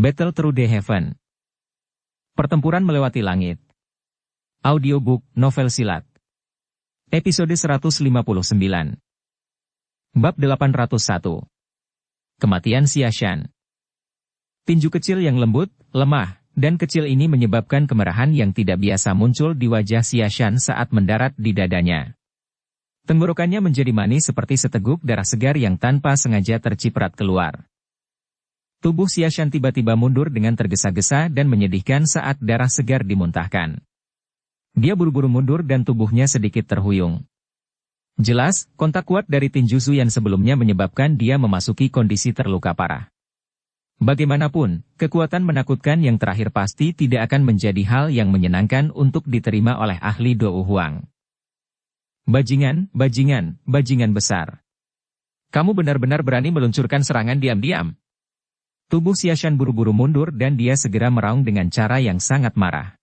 Battle Through the Heaven. Pertempuran melewati langit. Audiobook, novel silat. Episode 159. Bab 801. Kematian Xia Shan. Tinju kecil yang lembut, lemah, dan kecil ini menyebabkan kemerahan yang tidak biasa muncul di wajah Xia Shan saat mendarat di dadanya. Tenggorokannya menjadi manis seperti seteguk darah segar yang tanpa sengaja terciprat keluar. Tubuh Xia Shan tiba-tiba mundur dengan tergesa-gesa dan menyedihkan saat darah segar dimuntahkan. Dia buru-buru mundur dan tubuhnya sedikit terhuyung. Jelas, kontak kuat dari tinju Zuyan sebelumnya menyebabkan dia memasuki kondisi terluka parah. Bagaimanapun, kekuatan menakutkan yang terakhir pasti tidak akan menjadi hal yang menyenangkan untuk diterima oleh ahli Dou Huang. Bajingan, bajingan, bajingan besar. Kamu benar-benar berani meluncurkan serangan diam-diam. Tubuh Xia Shan buru-buru mundur dan dia segera meraung dengan cara yang sangat marah.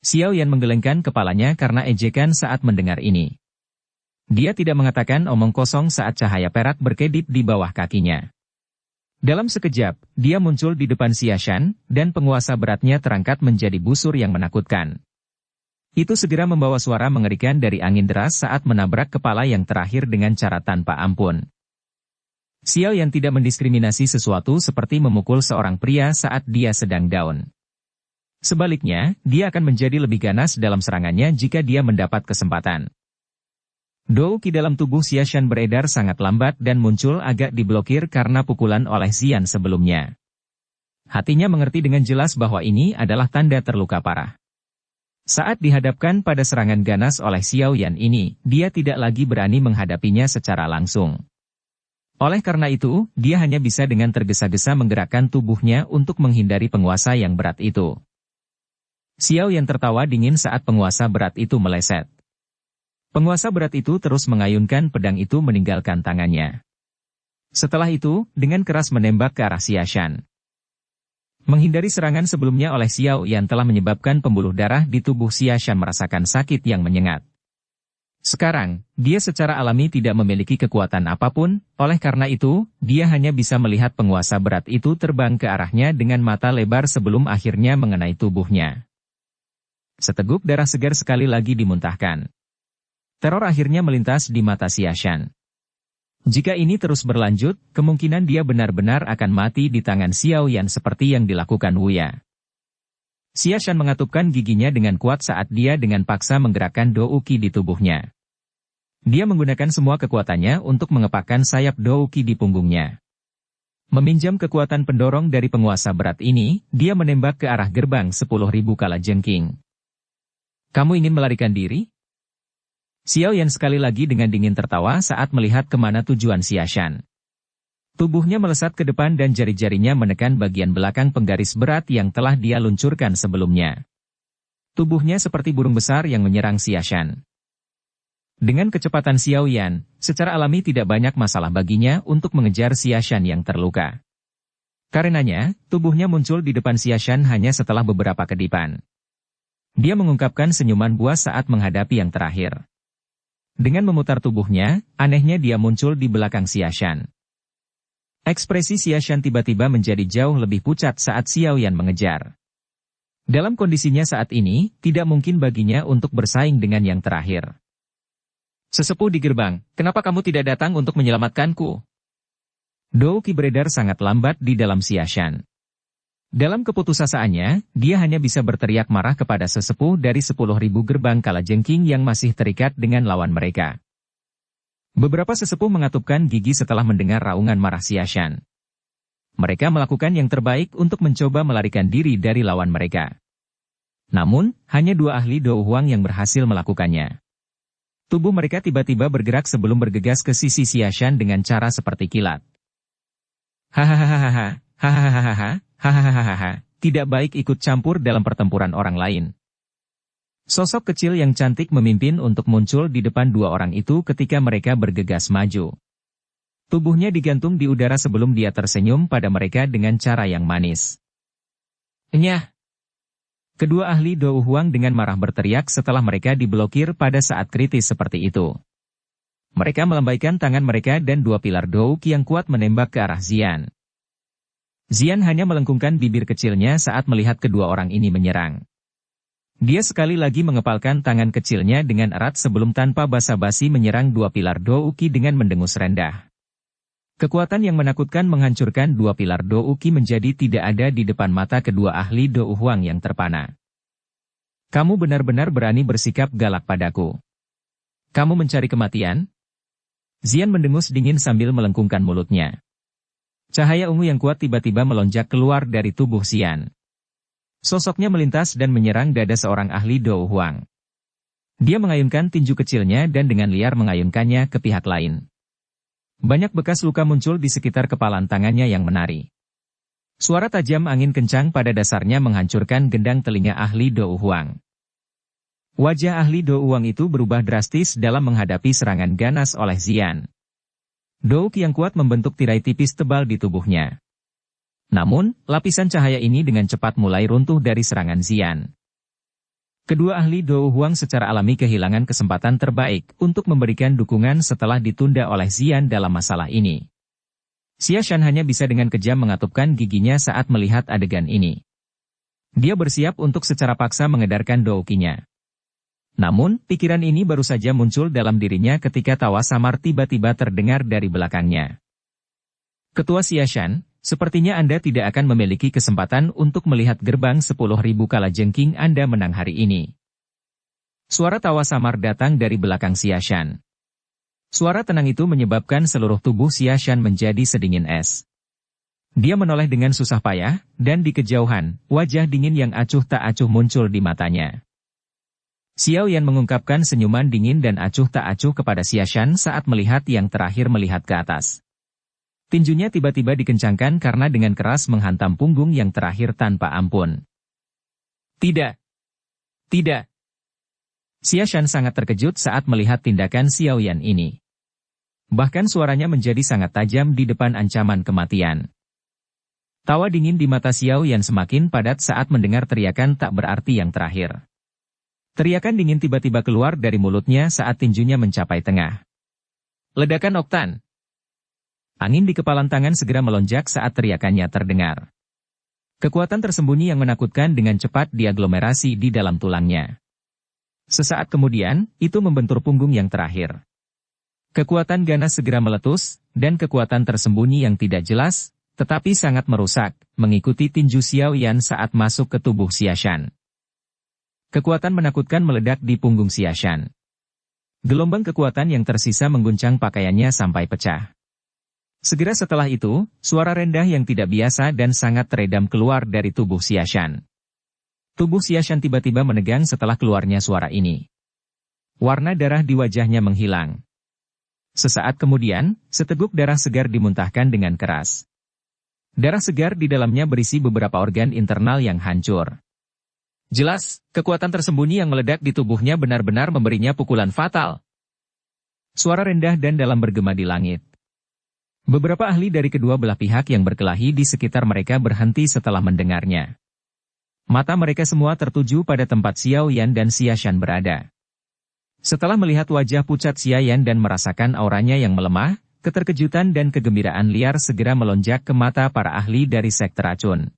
Xiao Yan menggelengkan kepalanya karena ejekan saat mendengar ini. Dia tidak mengatakan omong kosong saat cahaya perak berkedip di bawah kakinya. Dalam sekejap, dia muncul di depan Xia Shan, dan penguasa beratnya terangkat menjadi busur yang menakutkan. Itu segera membawa suara mengerikan dari angin deras saat menabrak kepala yang terakhir dengan cara tanpa ampun. Xiao Yan tidak mendiskriminasi sesuatu seperti memukul seorang pria saat dia sedang down. Sebaliknya, dia akan menjadi lebih ganas dalam serangannya jika dia mendapat kesempatan. Dou Qi dalam tubuh Xia Shan beredar sangat lambat dan muncul agak diblokir karena pukulan oleh Xian sebelumnya. Hatinya mengerti dengan jelas bahwa ini adalah tanda terluka parah. Saat dihadapkan pada serangan ganas oleh Xiao Yan ini, dia tidak lagi berani menghadapinya secara langsung. Oleh karena itu, dia hanya bisa dengan tergesa-gesa menggerakkan tubuhnya untuk menghindari penguasa yang berat itu. Xiao Yan tertawa dingin saat penguasa berat itu meleset. Penguasa berat itu terus mengayunkan pedang itu meninggalkan tangannya. Setelah itu, dengan keras menembak ke arah Xia Shan. Menghindari serangan sebelumnya oleh Xiao Yan telah menyebabkan pembuluh darah di tubuh Xia Shan merasakan sakit yang menyengat. Sekarang, dia secara alami tidak memiliki kekuatan apapun, oleh karena itu, dia hanya bisa melihat penguasa berat itu terbang ke arahnya dengan mata lebar sebelum akhirnya mengenai tubuhnya. Seteguk darah segar sekali lagi dimuntahkan. Teror akhirnya melintas di mata Xia Shan. Jika ini terus berlanjut, kemungkinan dia benar-benar akan mati di tangan Xiao Yan seperti yang dilakukan Wuya. Xia Shan mengatupkan giginya dengan kuat saat dia dengan paksa menggerakkan Dou Qi di tubuhnya. Dia menggunakan semua kekuatannya untuk mengepakkan sayap Dou Qi di punggungnya. Meminjam kekuatan pendorong dari penguasa berat ini, dia menembak ke arah gerbang 10.000 kalajengking. Kamu ingin melarikan diri? Xiao Yan sekali lagi dengan dingin tertawa saat melihat kemana tujuan Xia Shan. Tubuhnya melesat ke depan dan jari-jarinya menekan bagian belakang penggaris berat yang telah dia luncurkan sebelumnya. Tubuhnya seperti burung besar yang menyerang Xia Shan. Dengan kecepatan Xiao Yan, secara alami tidak banyak masalah baginya untuk mengejar Xia Shan yang terluka. Karenanya, tubuhnya muncul di depan Xia Shan hanya setelah beberapa kedipan. Dia mengungkapkan senyuman buas saat menghadapi yang terakhir. Dengan memutar tubuhnya, anehnya dia muncul di belakang Xia Shan. Ekspresi Xia Shan tiba-tiba menjadi jauh lebih pucat saat Xiao Yan mengejar. Dalam kondisinya saat ini, tidak mungkin baginya untuk bersaing dengan yang terakhir. Sesepuh di gerbang, kenapa kamu tidak datang untuk menyelamatkanku? Dou Qi beredar sangat lambat di dalam Xia Shan. Dalam keputusasaannya, dia hanya bisa berteriak marah kepada sesepuh dari 10.000 gerbang kalajengking yang masih terikat dengan lawan mereka. Beberapa sesepuh mengatupkan gigi setelah mendengar raungan marah Xia Shan. Mereka melakukan yang terbaik untuk mencoba melarikan diri dari lawan mereka. Namun, hanya 2 ahli Dou Huang yang berhasil melakukannya. Tubuh mereka tiba-tiba bergerak sebelum bergegas ke sisi Xia Shan dengan cara seperti kilat. Hahaha, hahaha, hahaha, tidak baik ikut campur dalam pertempuran orang lain. Sosok kecil yang cantik memimpin untuk muncul di depan 2 orang itu ketika mereka bergegas maju. Tubuhnya digantung di udara sebelum dia tersenyum pada mereka dengan cara yang manis. Nyah! Kedua ahli Dou Huang dengan marah berteriak setelah mereka diblokir pada saat kritis seperti itu. Mereka melambaikan tangan mereka dan 2 pilar Dou Qi yang kuat menembak ke arah Xian. Xian hanya melengkungkan bibir kecilnya saat melihat kedua orang ini menyerang. Dia sekali lagi mengepalkan tangan kecilnya dengan erat sebelum tanpa basa-basi menyerang dua pilar Do Uki dengan mendengus rendah. Kekuatan yang menakutkan menghancurkan dua pilar Do Uki menjadi tidak ada di depan mata kedua ahli Do Huang yang terpana. Kamu benar-benar berani bersikap galak padaku. Kamu mencari kematian? Xian mendengus dingin sambil melengkungkan mulutnya. Cahaya ungu yang kuat tiba-tiba melonjak keluar dari tubuh Xian. Sosoknya melintas dan menyerang dada seorang ahli Do Huang. Dia mengayunkan tinju kecilnya dan dengan liar mengayunkannya ke pihak lain. Banyak bekas luka muncul di sekitar kepalan tangannya yang menari. Suara tajam angin kencang pada dasarnya menghancurkan gendang telinga ahli Do Huang. Wajah ahli Do Huang itu berubah drastis dalam menghadapi serangan ganas oleh Xian. Do Uki yang kuat membentuk tirai tipis tebal di tubuhnya. Namun, lapisan cahaya ini dengan cepat mulai runtuh dari serangan Xian. Kedua ahli Do Huang secara alami kehilangan kesempatan terbaik untuk memberikan dukungan setelah ditunda oleh Xian dalam masalah ini. Xia Shan hanya bisa dengan kejam mengatupkan giginya saat melihat adegan ini. Dia bersiap untuk secara paksa mengedarkan Do Uki-nya. Namun, pikiran ini baru saja muncul dalam dirinya ketika tawa samar tiba-tiba terdengar dari belakangnya. Ketua Xia Shan, sepertinya Anda tidak akan memiliki kesempatan untuk melihat gerbang 10.000 kalajengking Anda menang hari ini. Suara tawa samar datang dari belakang Xia Shan. Suara tenang itu menyebabkan seluruh tubuh Xia Shan menjadi sedingin es. Dia menoleh dengan susah payah, dan di kejauhan, wajah dingin yang acuh tak acuh muncul di matanya. Xiao Yan mengungkapkan senyuman dingin dan acuh tak acuh kepada Xia Shan saat melihat yang terakhir melihat ke atas. Tinjunya tiba-tiba dikencangkan karena dengan keras menghantam punggung yang terakhir tanpa ampun. Tidak. Tidak. Xia Shan sangat terkejut saat melihat tindakan Xiao Yan ini. Bahkan suaranya menjadi sangat tajam di depan ancaman kematian. Tawa dingin di mata Xiao Yan semakin padat saat mendengar teriakan tak berarti yang terakhir. Teriakan dingin tiba-tiba keluar dari mulutnya saat tinjunya mencapai tengah. Ledakan oktan. Angin di kepalan tangan segera melonjak saat teriakannya terdengar. Kekuatan tersembunyi yang menakutkan dengan cepat diaglomerasi di dalam tulangnya. Sesaat kemudian, itu membentur punggung yang terakhir. Kekuatan ganas segera meletus, dan kekuatan tersembunyi yang tidak jelas, tetapi sangat merusak, mengikuti tinju Xiao Yan saat masuk ke tubuh Xia Shan. Kekuatan menakutkan meledak di punggung Xia Shan. Gelombang kekuatan yang tersisa mengguncang pakaiannya sampai pecah. Segera setelah itu, suara rendah yang tidak biasa dan sangat teredam keluar dari tubuh Xia Shan. Tubuh Xia Shan tiba-tiba menegang setelah keluarnya suara ini. Warna darah di wajahnya menghilang. Sesaat kemudian, seteguk darah segar dimuntahkan dengan keras. Darah segar di dalamnya berisi beberapa organ internal yang hancur. Jelas, kekuatan tersembunyi yang meledak di tubuhnya benar-benar memberinya pukulan fatal. Suara rendah dan dalam bergema di langit. Beberapa ahli dari kedua belah pihak yang berkelahi di sekitar mereka berhenti setelah mendengarnya. Mata mereka semua tertuju pada tempat Xiao Yan dan Xia Shan berada. Setelah melihat wajah pucat Xia Yan dan merasakan auranya yang melemah, keterkejutan dan kegembiraan liar segera melonjak ke mata para ahli dari sekte racun.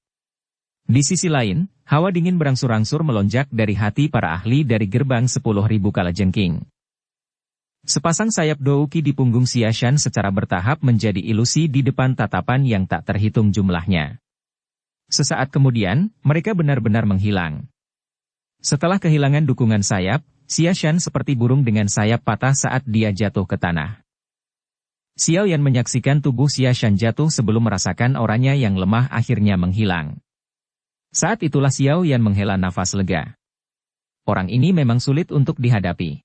Di sisi lain, hawa dingin berangsur-angsur melonjak dari hati para ahli dari gerbang 10.000 kalajengking. Sepasang sayap Do Uki di punggung Xia Shan secara bertahap menjadi ilusi di depan tatapan yang tak terhitung jumlahnya. Sesaat kemudian, mereka benar-benar menghilang. Setelah kehilangan dukungan sayap, Xia Shan seperti burung dengan sayap patah saat dia jatuh ke tanah. Xiao Yan menyaksikan tubuh Xia Shan jatuh sebelum merasakan auranya yang lemah akhirnya menghilang. Saat itulah Xiao Yan menghela nafas lega. Orang ini memang sulit untuk dihadapi.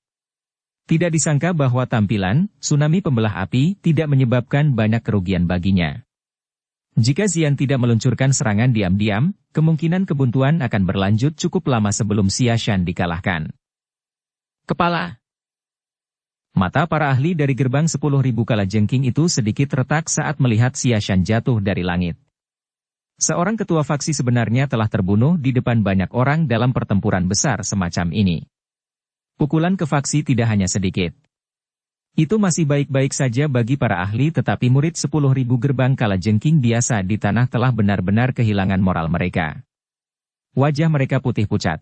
Tidak disangka bahwa tampilan, tsunami pembelah api, tidak menyebabkan banyak kerugian baginya. Jika Xian tidak meluncurkan serangan diam-diam, kemungkinan kebuntuan akan berlanjut cukup lama sebelum Xia Shan dikalahkan. Kepala. Mata para ahli dari gerbang 10.000 kalajengking itu sedikit retak saat melihat Xia Shan jatuh dari langit. Seorang ketua faksi sebenarnya telah terbunuh di depan banyak orang dalam pertempuran besar semacam ini. Pukulan ke faksi tidak hanya sedikit. Itu masih baik-baik saja bagi para ahli, tetapi murid 10.000 gerbang kalajengking biasa di tanah telah benar-benar kehilangan moral mereka. Wajah mereka putih pucat.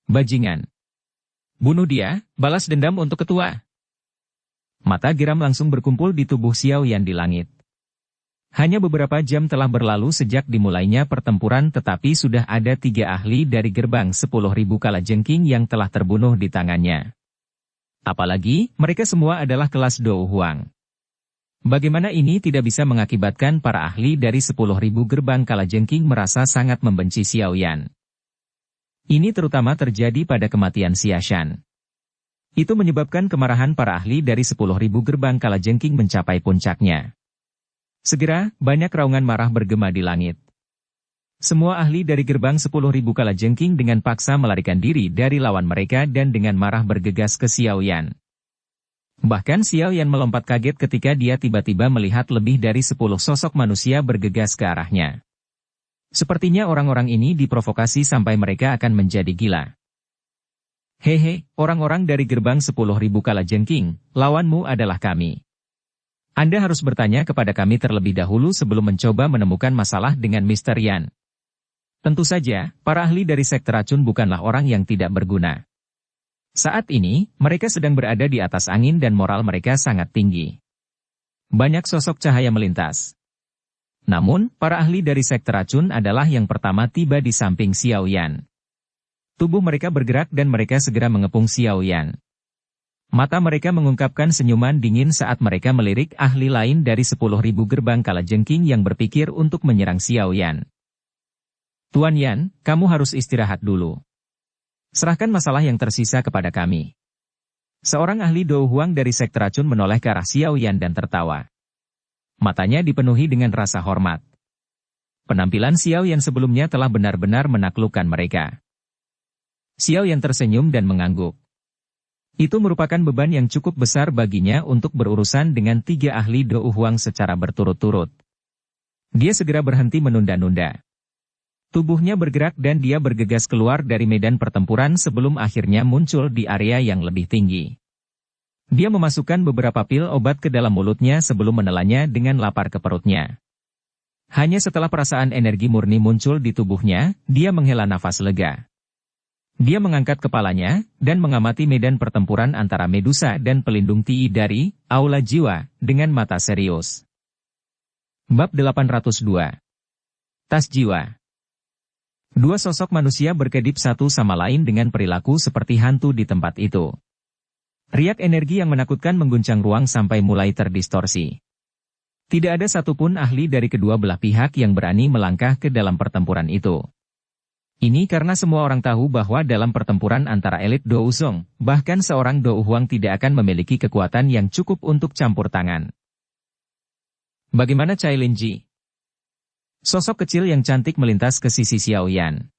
Bajingan. Bunuh dia, balas dendam untuk ketua. Mata geram langsung berkumpul di tubuh Xiao Yan di langit. Hanya beberapa jam telah berlalu sejak dimulainya pertempuran, tetapi sudah ada 3 ahli dari gerbang 10.000 kalajengking yang telah terbunuh di tangannya. Apalagi, mereka semua adalah kelas Dou Huang. Bagaimana ini tidak bisa mengakibatkan para ahli dari 10.000 gerbang kalajengking merasa sangat membenci Xiao Yan. Ini terutama terjadi pada kematian Xia Shan. Itu menyebabkan kemarahan para ahli dari 10.000 gerbang kalajengking mencapai puncaknya. Segera, banyak raungan marah bergema di langit. Semua ahli dari gerbang 10.000 kalajengking dengan paksa melarikan diri dari lawan mereka dan dengan marah bergegas ke Xiao Yan. Bahkan Xiao Yan melompat kaget ketika dia tiba-tiba melihat lebih dari 10 sosok manusia bergegas ke arahnya. Sepertinya orang-orang ini diprovokasi sampai mereka akan menjadi gila. Hehe, orang-orang dari gerbang 10.000 kalajengking, lawanmu adalah kami. Anda harus bertanya kepada kami terlebih dahulu sebelum mencoba menemukan masalah dengan Mr. Yan. Tentu saja, para ahli dari sekte racun bukanlah orang yang tidak berguna. Saat ini, mereka sedang berada di atas angin dan moral mereka sangat tinggi. Banyak sosok cahaya melintas. Namun, para ahli dari sekte racun adalah yang pertama tiba di samping Xiao Yan. Tubuh mereka bergerak dan mereka segera mengepung Xiao Yan. Mata mereka mengungkapkan senyuman dingin saat mereka melirik ahli lain dari 10.000 gerbang kalajengking yang berpikir untuk menyerang Xiao Yan. Tuan Yan, kamu harus istirahat dulu. Serahkan masalah yang tersisa kepada kami. Seorang ahli Dou Huang dari sekte racun menoleh ke arah Xiao Yan dan tertawa. Matanya dipenuhi dengan rasa hormat. Penampilan Xiao Yan sebelumnya telah benar-benar menaklukkan mereka. Xiao Yan tersenyum dan mengangguk. Itu merupakan beban yang cukup besar baginya untuk berurusan dengan 3 ahli Dou Huang secara berturut-turut. Dia segera berhenti menunda-nunda. Tubuhnya bergerak dan dia bergegas keluar dari medan pertempuran sebelum akhirnya muncul di area yang lebih tinggi. Dia memasukkan beberapa pil obat ke dalam mulutnya sebelum menelannya dengan lapar ke perutnya. Hanya setelah perasaan energi murni muncul di tubuhnya, dia menghela nafas lega. Dia mengangkat kepalanya dan mengamati medan pertempuran antara Medusa dan pelindung Ti dari Aula Jiwa dengan mata serius. Bab 802. Tas Jiwa. 2 sosok manusia berkedip satu sama lain dengan perilaku seperti hantu di tempat itu. Riak energi yang menakutkan mengguncang ruang sampai mulai terdistorsi. Tidak ada satupun ahli dari kedua belah pihak yang berani melangkah ke dalam pertempuran itu. Ini karena semua orang tahu bahwa dalam pertempuran antara elit Dou Zong, bahkan seorang Dou Huang tidak akan memiliki kekuatan yang cukup untuk campur tangan. Bagaimana Cai Linji? Sosok kecil yang cantik melintas ke sisi Xiao Yan.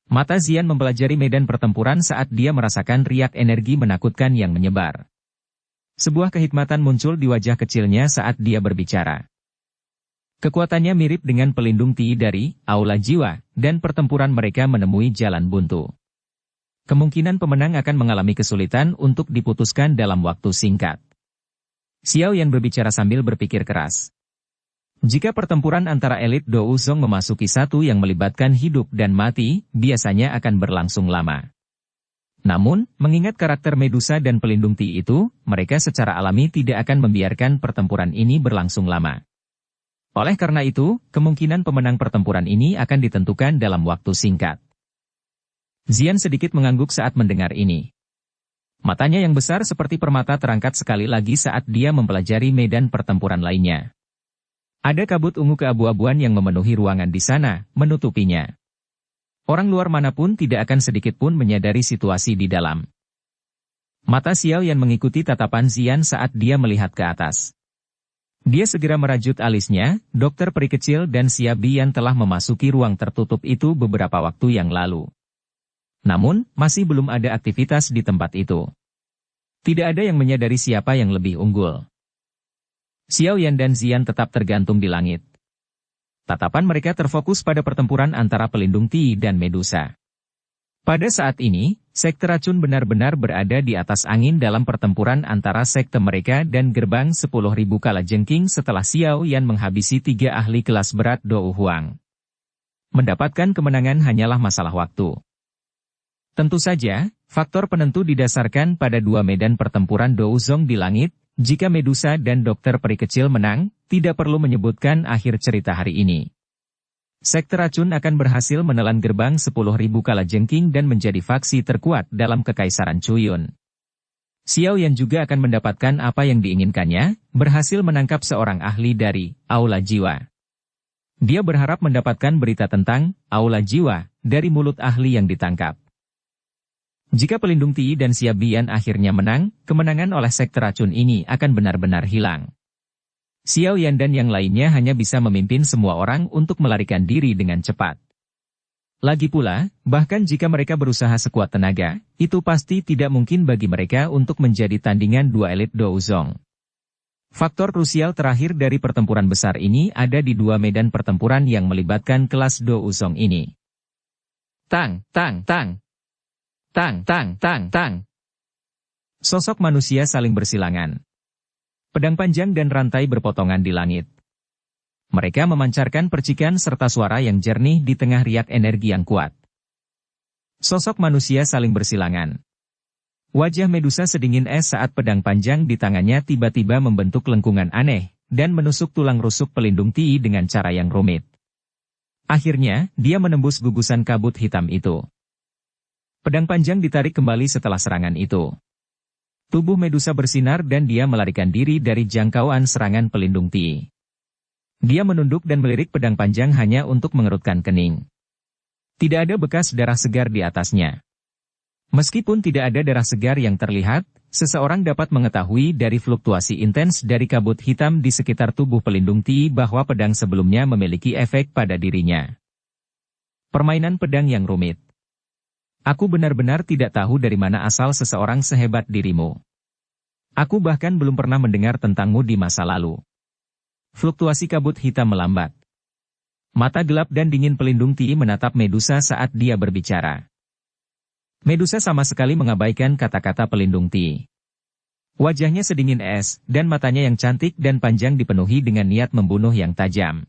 Mata Zian mempelajari medan pertempuran saat dia merasakan riak energi menakutkan yang menyebar. Sebuah kehikmatan muncul di wajah kecilnya saat dia berbicara. Kekuatannya mirip dengan pelindung Ti dari Aula Jiwa, dan pertempuran mereka menemui jalan buntu. Kemungkinan pemenang akan mengalami kesulitan untuk diputuskan dalam waktu singkat. Xiao Yan berbicara sambil berpikir keras. Jika pertempuran antara elit Dou Zong memasuki satu yang melibatkan hidup dan mati, biasanya akan berlangsung lama. Namun, mengingat karakter Medusa dan pelindung Ti itu, mereka secara alami tidak akan membiarkan pertempuran ini berlangsung lama. Oleh karena itu, kemungkinan pemenang pertempuran ini akan ditentukan dalam waktu singkat. Zian sedikit mengangguk saat mendengar ini. Matanya yang besar seperti permata terangkat sekali lagi saat dia mempelajari medan pertempuran lainnya. Ada kabut ungu keabu-abuan yang memenuhi ruangan di sana, menutupinya. Orang luar manapun tidak akan sedikit pun menyadari situasi di dalam. Mata Xiao Yan mengikuti tatapan Zian saat dia melihat ke atas. Dia segera merajut alisnya, Dokter Peri Kecil dan Xia Bian telah memasuki ruang tertutup itu beberapa waktu yang lalu. Namun, masih belum ada aktivitas di tempat itu. Tidak ada yang menyadari siapa yang lebih unggul. Xiao Yan dan Zian tetap tergantung di langit. Tatapan mereka terfokus pada pertempuran antara pelindung Ti dan Medusa. Pada saat ini, Sekte racun benar-benar berada di atas angin dalam pertempuran antara sekte mereka dan gerbang 10.000 kalajengking setelah Xiao Yan menghabisi 3 ahli kelas berat Dou Huang. Mendapatkan kemenangan hanyalah masalah waktu. Tentu saja, faktor penentu didasarkan pada 2 medan pertempuran Dou Zong di langit. Jika Medusa dan Dokter Peri Kecil menang, tidak perlu menyebutkan akhir cerita hari ini. Sekte racun akan berhasil menelan gerbang 10.000 kalajengking dan menjadi faksi terkuat dalam Kekaisaran Chuyun. Xiao Yan juga akan mendapatkan apa yang diinginkannya, berhasil menangkap seorang ahli dari Aula Jiwa. Dia berharap mendapatkan berita tentang Aula Jiwa dari mulut ahli yang ditangkap. Jika pelindung Ti dan Xia Bian akhirnya menang, kemenangan oleh sekte racun ini akan benar-benar hilang. Xiao Yan dan yang lainnya hanya bisa memimpin semua orang untuk melarikan diri dengan cepat. Lagi pula, bahkan jika mereka berusaha sekuat tenaga, itu pasti tidak mungkin bagi mereka untuk menjadi tandingan 2 elit Dou Zong. Faktor krusial terakhir dari pertempuran besar ini ada di 2 medan pertempuran yang melibatkan kelas Dou Zong ini. Tang, tang, tang. Tang, tang, tang, tang. Sosok manusia saling bersilangan. Pedang panjang dan rantai berpotongan di langit. Mereka memancarkan percikan serta suara yang jernih di tengah riak energi yang kuat. Sosok manusia saling bersilangan. Wajah Medusa sedingin es saat pedang panjang di tangannya tiba-tiba membentuk lengkungan aneh, dan menusuk tulang rusuk pelindung Ti dengan cara yang rumit. Akhirnya, dia menembus gugusan kabut hitam itu. Pedang panjang ditarik kembali setelah serangan itu. Tubuh Medusa bersinar dan dia melarikan diri dari jangkauan serangan pelindung Ti. Dia menunduk dan melirik pedang panjang hanya untuk mengerutkan kening. Tidak ada bekas darah segar di atasnya. Meskipun tidak ada darah segar yang terlihat, seseorang dapat mengetahui dari fluktuasi intens dari kabut hitam di sekitar tubuh pelindung Ti bahwa pedang sebelumnya memiliki efek pada dirinya. Permainan pedang yang rumit. Aku benar-benar tidak tahu dari mana asal seseorang sehebat dirimu. Aku bahkan belum pernah mendengar tentangmu di masa lalu. Fluktuasi kabut hitam melambat. Mata gelap dan dingin pelindung Ti menatap Medusa saat dia berbicara. Medusa sama sekali mengabaikan kata-kata pelindung Ti. Wajahnya sedingin es, dan matanya yang cantik dan panjang dipenuhi dengan niat membunuh yang tajam.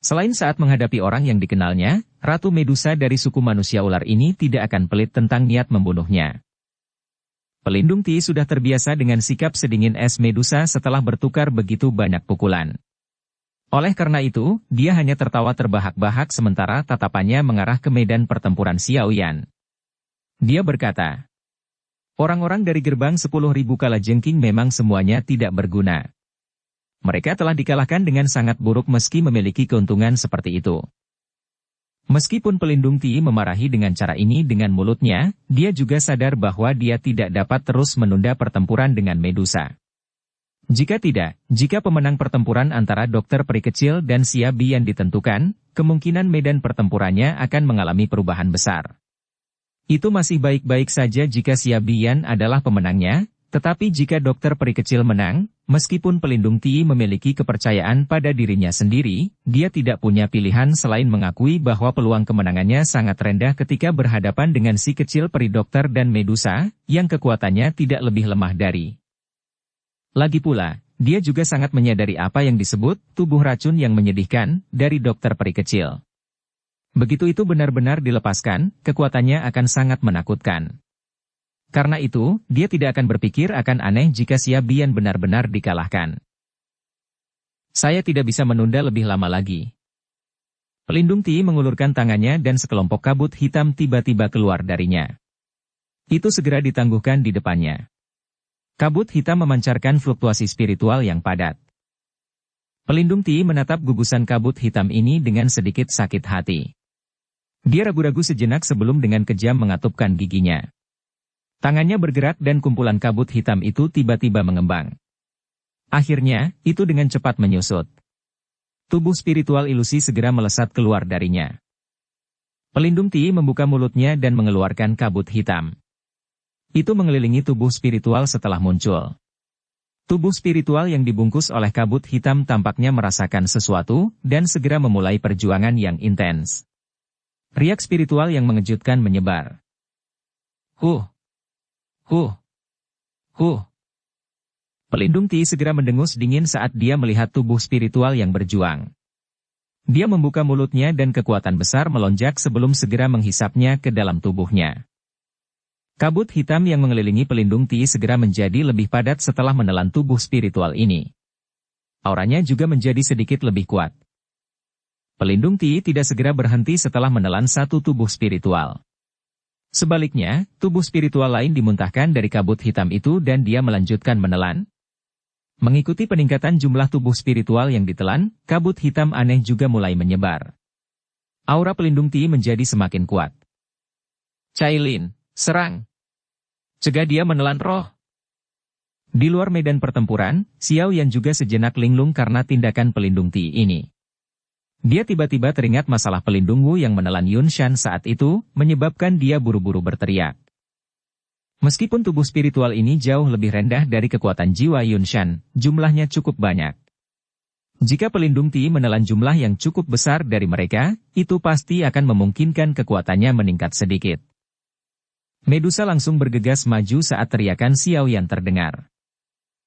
Selain saat menghadapi orang yang dikenalnya, Ratu Medusa dari suku manusia ular ini tidak akan pelit tentang niat membunuhnya. Pelindung Ti sudah terbiasa dengan sikap sedingin es Medusa setelah bertukar begitu banyak pukulan. Oleh karena itu, dia hanya tertawa terbahak-bahak sementara tatapannya mengarah ke medan pertempuran Xiao Yan. Dia berkata, orang-orang dari gerbang 10.000 kalajengking memang semuanya tidak berguna. Mereka telah dikalahkan dengan sangat buruk meski memiliki keuntungan seperti itu. Meskipun pelindung Ti memarahi dengan cara ini dengan mulutnya, dia juga sadar bahwa dia tidak dapat terus menunda pertempuran dengan Medusa. Jika pemenang pertempuran antara Dokter Peri Kecil dan Xia Bian ditentukan, kemungkinan medan pertempurannya akan mengalami perubahan besar. Itu masih baik-baik saja jika Xia Bian adalah pemenangnya, tetapi jika Dokter Peri Kecil menang, meskipun pelindung Ti memiliki kepercayaan pada dirinya sendiri, dia tidak punya pilihan selain mengakui bahwa peluang kemenangannya sangat rendah ketika berhadapan dengan si kecil peri dokter dan Medusa, yang kekuatannya tidak lebih lemah dari. Lagi pula, dia juga sangat menyadari apa yang disebut tubuh racun yang menyedihkan dari Dokter Peri Kecil. Begitu itu benar-benar dilepaskan, kekuatannya akan sangat menakutkan. Karena itu, dia tidak akan berpikir akan aneh jika Xia Bian benar-benar dikalahkan. Saya tidak bisa menunda lebih lama lagi. Pelindung Ti mengulurkan tangannya dan sekelompok kabut hitam tiba-tiba keluar darinya. Itu segera ditangguhkan di depannya. Kabut hitam memancarkan fluktuasi spiritual yang padat. Pelindung Ti menatap gugusan kabut hitam ini dengan sedikit sakit hati. Dia ragu-ragu sejenak sebelum dengan kejam mengatupkan giginya. Tangannya bergerak dan kumpulan kabut hitam itu tiba-tiba mengembang. Akhirnya, itu dengan cepat menyusut. Tubuh spiritual ilusi segera melesat keluar darinya. Pelindung Ti membuka mulutnya dan mengeluarkan kabut hitam. Itu mengelilingi tubuh spiritual setelah muncul. Tubuh spiritual yang dibungkus oleh kabut hitam tampaknya merasakan sesuatu, dan segera memulai perjuangan yang intens. Riak spiritual yang mengejutkan menyebar. Huh, huh, huh. Pelindung Ti segera mendengus dingin saat dia melihat tubuh spiritual yang berjuang. Dia membuka mulutnya dan kekuatan besar melonjak sebelum segera menghisapnya ke dalam tubuhnya. Kabut hitam yang mengelilingi pelindung Ti segera menjadi lebih padat setelah menelan tubuh spiritual ini. Auranya juga menjadi sedikit lebih kuat. Pelindung Ti tidak segera berhenti setelah menelan satu tubuh spiritual. Sebaliknya, tubuh spiritual lain dimuntahkan dari kabut hitam itu dan dia melanjutkan menelan. Mengikuti peningkatan jumlah tubuh spiritual yang ditelan, kabut hitam aneh juga mulai menyebar. Aura pelindung Ti menjadi semakin kuat. Cailin, serang! Cegah dia menelan roh. Di luar medan pertempuran, Xiao Yan juga sejenak linglung karena tindakan pelindung Ti ini. Dia tiba-tiba teringat masalah pelindung Wu yang menelan Yun Shan saat itu, menyebabkan dia buru-buru berteriak. Meskipun tubuh spiritual ini jauh lebih rendah dari kekuatan jiwa Yun Shan, jumlahnya cukup banyak. Jika pelindung Ti menelan jumlah yang cukup besar dari mereka, itu pasti akan memungkinkan kekuatannya meningkat sedikit. Medusa langsung bergegas maju saat teriakan Xiao Yan terdengar.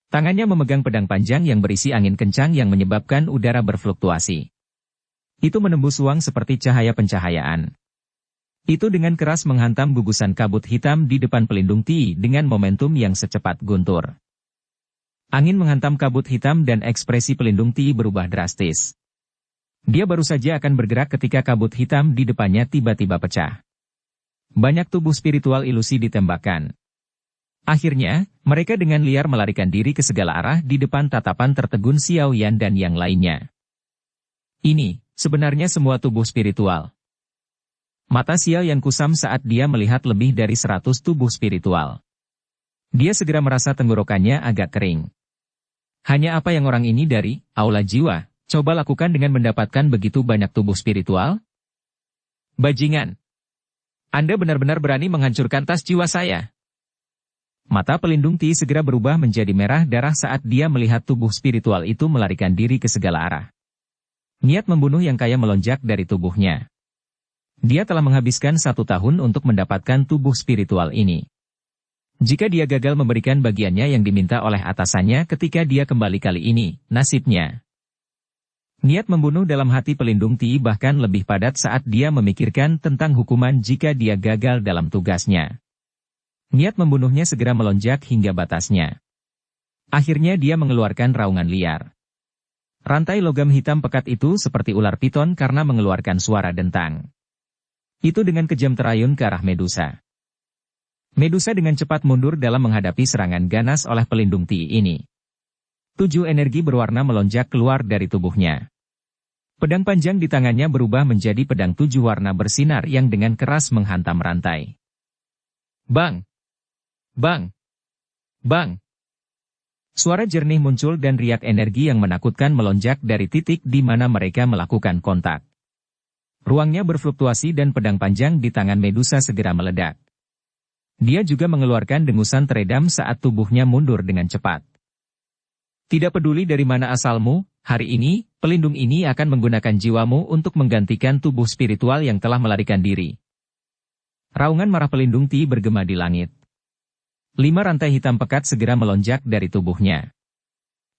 Tangannya memegang pedang panjang yang berisi angin kencang yang menyebabkan udara berfluktuasi. Itu menembus ruang seperti cahaya pencahayaan. Itu dengan keras menghantam gugusan kabut hitam di depan pelindung Ti dengan momentum yang secepat guntur. Angin menghantam kabut hitam dan ekspresi pelindung Ti berubah drastis. Dia baru saja akan bergerak ketika kabut hitam di depannya tiba-tiba pecah. Banyak tubuh spiritual ilusi ditembakkan. Akhirnya, mereka dengan liar melarikan diri ke segala arah di depan tatapan tertegun Xiao Yan dan yang lainnya. Ini, sebenarnya semua tubuh spiritual. Mata Xiao Yan kusam saat dia melihat lebih dari 100 tubuh spiritual. Dia segera merasa tenggorokannya agak kering. Hanya apa yang orang ini dari aula jiwa, coba lakukan dengan mendapatkan begitu banyak tubuh spiritual? Bajingan! Anda benar-benar berani menghancurkan tas jiwa saya. Mata pelindung Ti segera berubah menjadi merah darah saat dia melihat tubuh spiritual itu melarikan diri ke segala arah. Niat membunuh yang kaya melonjak dari tubuhnya. Dia telah menghabiskan 1 tahun untuk mendapatkan tubuh spiritual ini. Jika dia gagal memberikan bagiannya yang diminta oleh atasannya ketika dia kembali kali ini, nasibnya. Niat membunuh dalam hati pelindung Ti bahkan lebih padat saat dia memikirkan tentang hukuman jika dia gagal dalam tugasnya. Niat membunuhnya segera melonjak hingga batasnya. Akhirnya dia mengeluarkan raungan liar. Rantai logam hitam pekat itu seperti ular piton karena mengeluarkan suara dentang. Itu dengan kejam terayun ke arah Medusa. Medusa dengan cepat mundur dalam menghadapi serangan ganas oleh pelindung Ti ini. 7 energi berwarna melonjak keluar dari tubuhnya. Pedang panjang di tangannya berubah menjadi pedang 7 warna bersinar yang dengan keras menghantam rantai. Bang! Bang! Bang! Suara jernih muncul dan riak energi yang menakutkan melonjak dari titik di mana mereka melakukan kontak. Ruangnya berfluktuasi dan pedang panjang di tangan Medusa segera meledak. Dia juga mengeluarkan dengusan teredam saat tubuhnya mundur dengan cepat. Tidak peduli dari mana asalmu, hari ini, pelindung ini akan menggunakan jiwamu untuk menggantikan tubuh spiritual yang telah melarikan diri. Raungan marah pelindung Ti bergema di langit. 5 rantai hitam pekat segera melonjak dari tubuhnya.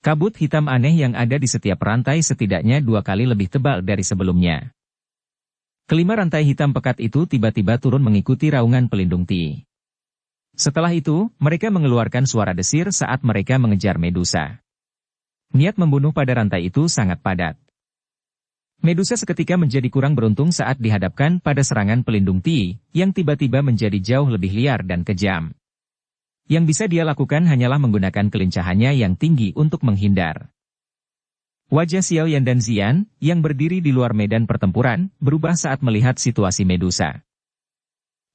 Kabut hitam aneh yang ada di setiap rantai setidaknya 2 kali lebih tebal dari sebelumnya. Kelima rantai hitam pekat itu tiba-tiba turun mengikuti raungan pelindung Ti. Setelah itu, mereka mengeluarkan suara desir saat mereka mengejar Medusa. Niat membunuh pada rantai itu sangat padat. Medusa seketika menjadi kurang beruntung saat dihadapkan pada serangan pelindung Ti, yang tiba-tiba menjadi jauh lebih liar dan kejam. Yang bisa dia lakukan hanyalah menggunakan kelincahannya yang tinggi untuk menghindar. Wajah Xiao Yan dan Xian, yang berdiri di luar medan pertempuran, berubah saat melihat situasi Medusa.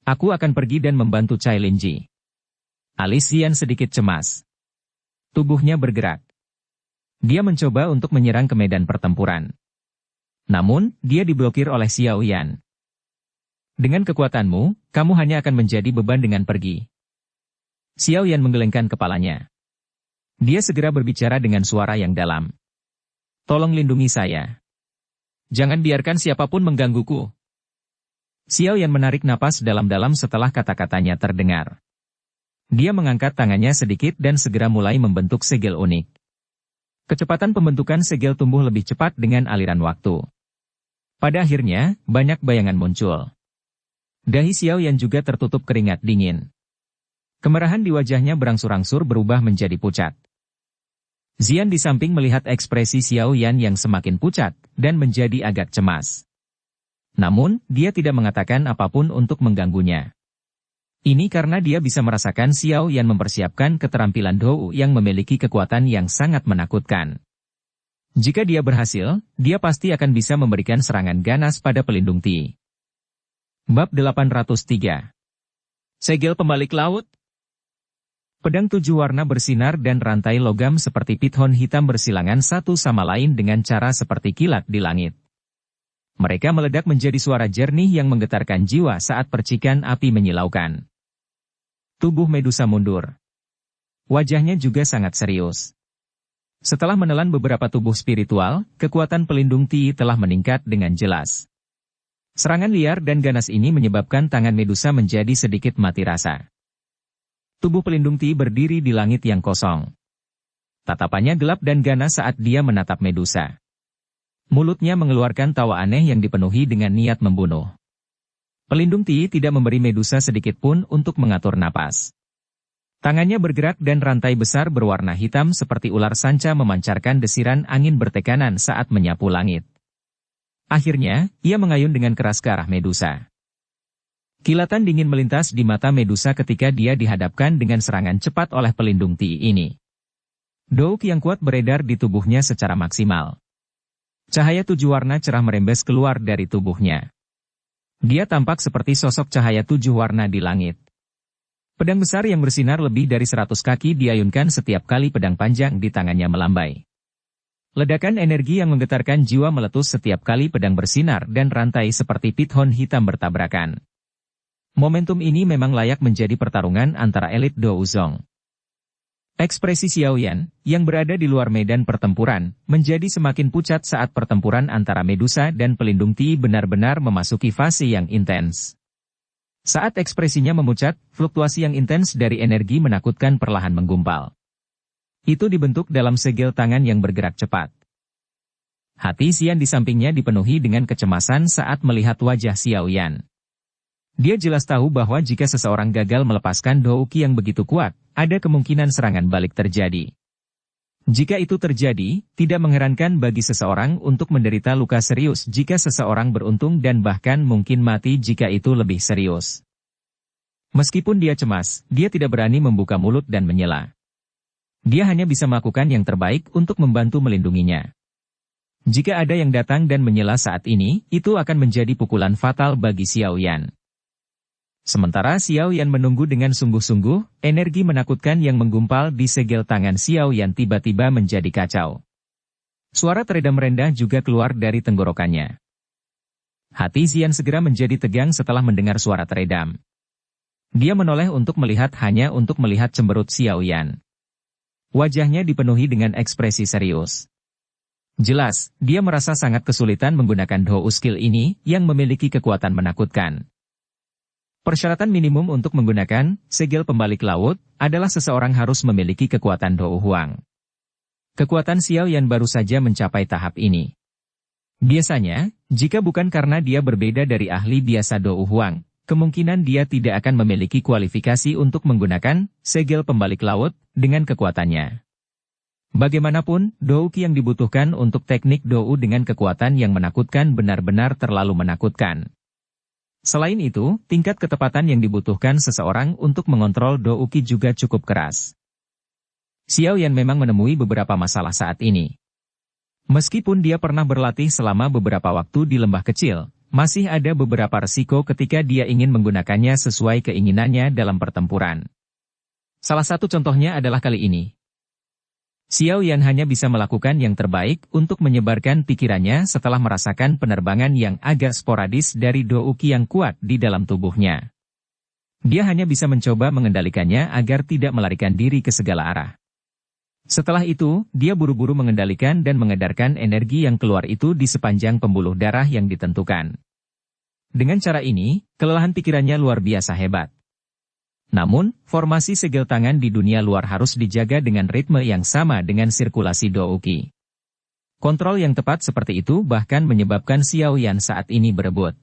Aku akan pergi dan membantu Cai Linji. Alis Xian sedikit cemas. Tubuhnya bergerak. Dia mencoba untuk menyerang ke medan pertempuran. Namun, dia diblokir oleh Xiao Yan. Dengan kekuatanmu, kamu hanya akan menjadi beban dengan pergi. Xiao Yan menggelengkan kepalanya. Dia segera berbicara dengan suara yang dalam. Tolong lindungi saya. Jangan biarkan siapapun menggangguku. Xiao Yan menarik napas dalam-dalam setelah kata-katanya terdengar. Dia mengangkat tangannya sedikit dan segera mulai membentuk segel unik. Kecepatan pembentukan segel tumbuh lebih cepat dengan aliran waktu. Pada akhirnya, banyak bayangan muncul. Dahi Xiao Yan juga tertutup keringat dingin. Kemerahan di wajahnya berangsur-angsur berubah menjadi pucat. Xian di samping melihat ekspresi Xiao Yan yang semakin pucat, dan menjadi agak cemas. Namun, dia tidak mengatakan apapun untuk mengganggunya. Ini karena dia bisa merasakan Xiao Yan mempersiapkan keterampilan Dou yang memiliki kekuatan yang sangat menakutkan. Jika dia berhasil, dia pasti akan bisa memberikan serangan ganas pada pelindung Ti. Bab 803. Segel pembalik laut. Pedang 7 warna bersinar dan rantai logam seperti pithon hitam bersilangan satu sama lain dengan cara seperti kilat di langit. Mereka meledak menjadi suara jernih yang menggetarkan jiwa saat percikan api menyilaukan. Tubuh Medusa mundur. Wajahnya juga sangat serius. Setelah menelan beberapa tubuh spiritual, kekuatan pelindung Ti telah meningkat dengan jelas. Serangan liar dan ganas ini menyebabkan tangan Medusa menjadi sedikit mati rasa. Tubuh pelindung Ti berdiri di langit yang kosong. Tatapannya gelap dan ganas saat dia menatap Medusa. Mulutnya mengeluarkan tawa aneh yang dipenuhi dengan niat membunuh. Pelindung Ti tidak memberi Medusa sedikit pun untuk mengatur napas. Tangannya bergerak dan rantai besar berwarna hitam seperti ular sanca memancarkan desiran angin bertekanan saat menyapu langit. Akhirnya, ia mengayun dengan keras ke arah Medusa. Kilatan dingin melintas di mata Medusa ketika dia dihadapkan dengan serangan cepat oleh pelindung Ti ini. Douk yang kuat beredar di tubuhnya secara maksimal. Cahaya 7 warna cerah merembes keluar dari tubuhnya. Dia tampak seperti sosok cahaya 7 warna di langit. Pedang besar yang bersinar lebih dari 100 kaki diayunkan setiap kali pedang panjang di tangannya melambai. Ledakan energi yang menggetarkan jiwa meletus setiap kali pedang bersinar dan rantai seperti pithon hitam bertabrakan. Momentum ini memang layak menjadi pertarungan antara elit Douzong. Ekspresi Xiao Yan, yang berada di luar medan pertempuran, menjadi semakin pucat saat pertempuran antara Medusa dan pelindung Ti benar-benar memasuki fase yang intens. Saat ekspresinya memucat, fluktuasi yang intens dari energi menakutkan perlahan menggumpal. Itu dibentuk dalam segel tangan yang bergerak cepat. Hati Xian di sampingnya dipenuhi dengan kecemasan saat melihat wajah Xiao Yan. Dia jelas tahu bahwa jika seseorang gagal melepaskan Douki yang begitu kuat, ada kemungkinan serangan balik terjadi. Jika itu terjadi, tidak mengherankan bagi seseorang untuk menderita luka serius jika seseorang beruntung dan bahkan mungkin mati jika itu lebih serius. Meskipun dia cemas, dia tidak berani membuka mulut dan menyela. Dia hanya bisa melakukan yang terbaik untuk membantu melindunginya. Jika ada yang datang dan menyela saat ini, itu akan menjadi pukulan fatal bagi Xiao Yan. Sementara Xiao Yan menunggu dengan sungguh-sungguh, energi menakutkan yang menggumpal di segel tangan Xiao Yan tiba-tiba menjadi kacau. Suara teredam rendah juga keluar dari tenggorokannya. Hati Xian segera menjadi tegang setelah mendengar suara teredam. Dia menoleh untuk melihat hanya untuk melihat cemberut Xiao Yan. Wajahnya dipenuhi dengan ekspresi serius. Jelas, dia merasa sangat kesulitan menggunakan Dou skill ini yang memiliki kekuatan menakutkan. Persyaratan minimum untuk menggunakan segel pembalik laut adalah seseorang harus memiliki kekuatan Dou Huang. Kekuatan Xiao Yan baru saja mencapai tahap ini. Biasanya, jika bukan karena dia berbeda dari ahli biasa Dou Huang, kemungkinan dia tidak akan memiliki kualifikasi untuk menggunakan segel pembalik laut dengan kekuatannya. Bagaimanapun, Douki yang dibutuhkan untuk teknik Dou dengan kekuatan yang menakutkan benar-benar terlalu menakutkan. Selain itu, tingkat ketepatan yang dibutuhkan seseorang untuk mengontrol Douki juga cukup keras. Xiao Yan memang menemui beberapa masalah saat ini. Meskipun dia pernah berlatih selama beberapa waktu di lembah kecil, masih ada beberapa resiko ketika dia ingin menggunakannya sesuai keinginannya dalam pertempuran. Salah satu contohnya adalah kali ini. Xiao Yan hanya bisa melakukan yang terbaik untuk menyebarkan pikirannya setelah merasakan penerbangan yang agak sporadis dari Douki yang kuat di dalam tubuhnya. Dia hanya bisa mencoba mengendalikannya agar tidak melarikan diri ke segala arah. Setelah itu, dia buru-buru mengendalikan dan mengedarkan energi yang keluar itu di sepanjang pembuluh darah yang ditentukan. Dengan cara ini, kelelahan pikirannya luar biasa hebat. Namun, formasi segel tangan di dunia luar harus dijaga dengan ritme yang sama dengan sirkulasi Douqi. Kontrol yang tepat seperti itu bahkan menyebabkan Xiao Yan saat ini berebut.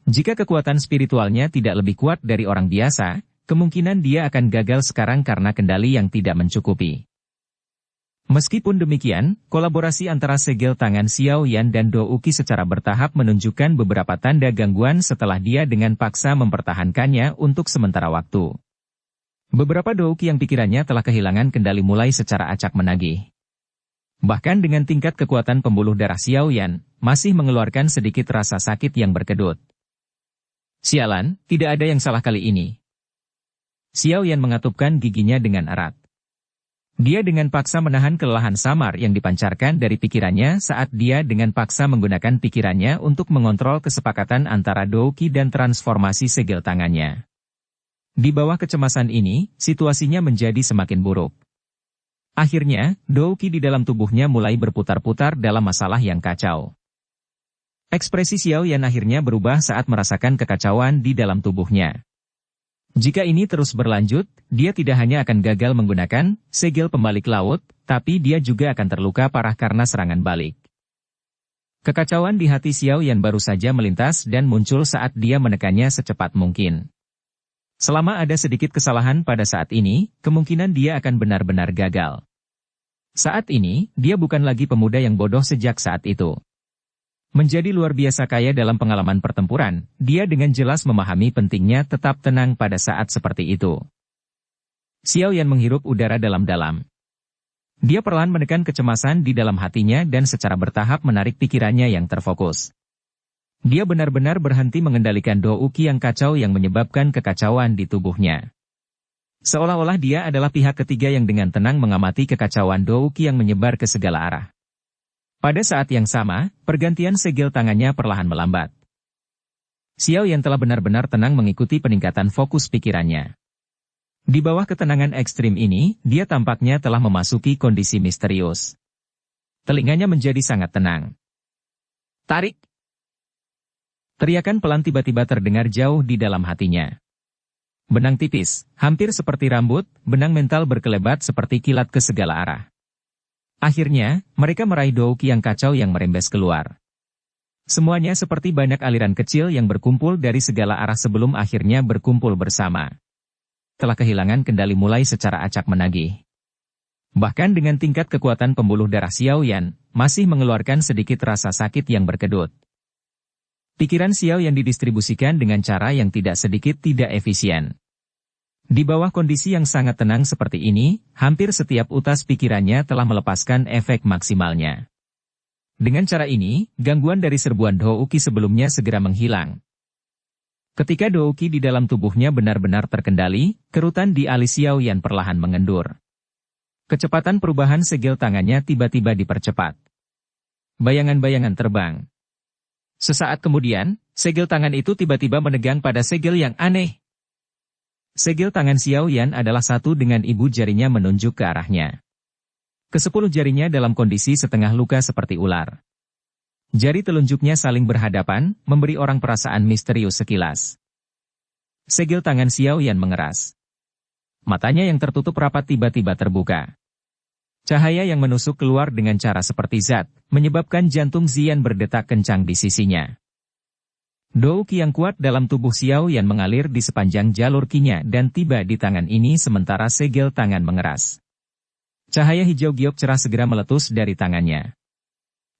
Jika kekuatan spiritualnya tidak lebih kuat dari orang biasa, kemungkinan dia akan gagal sekarang karena kendali yang tidak mencukupi. Meskipun demikian, kolaborasi antara segel tangan Xiao Yan dan Douqi secara bertahap menunjukkan beberapa tanda gangguan setelah dia dengan paksa mempertahankannya untuk sementara waktu. Beberapa Douqi yang pikirannya telah kehilangan kendali mulai secara acak menagih. Bahkan dengan tingkat kekuatan pembuluh darah Xiao Yan, masih mengeluarkan sedikit rasa sakit yang berkedut. Sialan, tidak ada yang salah kali ini. Xiao Yan mengatupkan giginya dengan erat. Dia dengan paksa menahan kelelahan samar yang dipancarkan dari pikirannya saat dia dengan paksa menggunakan pikirannya untuk mengontrol kesepakatan antara Douqi dan transformasi segel tangannya. Di bawah kecemasan ini, situasinya menjadi semakin buruk. Akhirnya, Douqi di dalam tubuhnya mulai berputar-putar dalam masalah yang kacau. Ekspresi Xiao Yan akhirnya berubah saat merasakan kekacauan di dalam tubuhnya. Jika ini terus berlanjut, dia tidak hanya akan gagal menggunakan segel pembalik laut, tapi dia juga akan terluka parah karena serangan balik. Kekacauan di hati Xiao Yan baru saja melintas dan muncul saat dia menekannya secepat mungkin. Selama ada sedikit kesalahan pada saat ini, kemungkinan dia akan benar-benar gagal. Saat ini, dia bukan lagi pemuda yang bodoh sejak saat itu. Menjadi luar biasa kaya dalam pengalaman pertempuran, dia dengan jelas memahami pentingnya tetap tenang pada saat seperti itu. Xiao Yan menghirup udara dalam-dalam. Dia perlahan menekan kecemasan di dalam hatinya dan secara bertahap menarik pikirannya yang terfokus. Dia benar-benar berhenti mengendalikan Douqi yang kacau yang menyebabkan kekacauan di tubuhnya. Seolah-olah dia adalah pihak ketiga yang dengan tenang mengamati kekacauan Douqi yang menyebar ke segala arah. Pada saat yang sama, pergantian segel tangannya perlahan melambat. Xiao Yan telah benar-benar tenang mengikuti peningkatan fokus pikirannya. Di bawah ketenangan ekstrim ini, dia tampaknya telah memasuki kondisi misterius. Telinganya menjadi sangat tenang. Tarik! Teriakan pelan tiba-tiba terdengar jauh di dalam hatinya. Benang tipis, hampir seperti rambut, benang mental berkelebat seperti kilat ke segala arah. Akhirnya, mereka meraih Douqi yang kacau yang merembes keluar. Semuanya seperti banyak aliran kecil yang berkumpul dari segala arah sebelum akhirnya berkumpul bersama. Telah kehilangan kendali mulai secara acak menagih. Bahkan dengan tingkat kekuatan pembuluh darah Xiao Yan, masih mengeluarkan sedikit rasa sakit yang berkedut. Pikiran Xiao Yan didistribusikan dengan cara yang tidak sedikit tidak efisien. Di bawah kondisi yang sangat tenang seperti ini, hampir setiap utas pikirannya telah melepaskan efek maksimalnya. Dengan cara ini, gangguan dari serbuan Douqi sebelumnya segera menghilang. Ketika Douqi di dalam tubuhnya benar-benar terkendali, kerutan di alis Xiao Yan perlahan mengendur. Kecepatan perubahan segel tangannya tiba-tiba dipercepat. Bayangan-bayangan terbang. Sesaat kemudian, segel tangan itu tiba-tiba menegang pada segel yang aneh. Segel tangan Xiao Yan adalah satu dengan ibu jarinya menunjuk ke arahnya. Kesepuluh jarinya dalam kondisi setengah luka seperti ular. Jari telunjuknya saling berhadapan, memberi orang perasaan misterius sekilas. Segel tangan Xiao Yan mengeras. Matanya yang tertutup rapat tiba-tiba terbuka. Cahaya yang menusuk keluar dengan cara seperti zat, menyebabkan jantung Xian berdetak kencang di sisinya. Douqi yang kuat dalam tubuh Xiao Yan mengalir di sepanjang jalur kinya dan tiba di tangan ini sementara segel tangan mengeras. Cahaya hijau giok cerah segera meletus dari tangannya.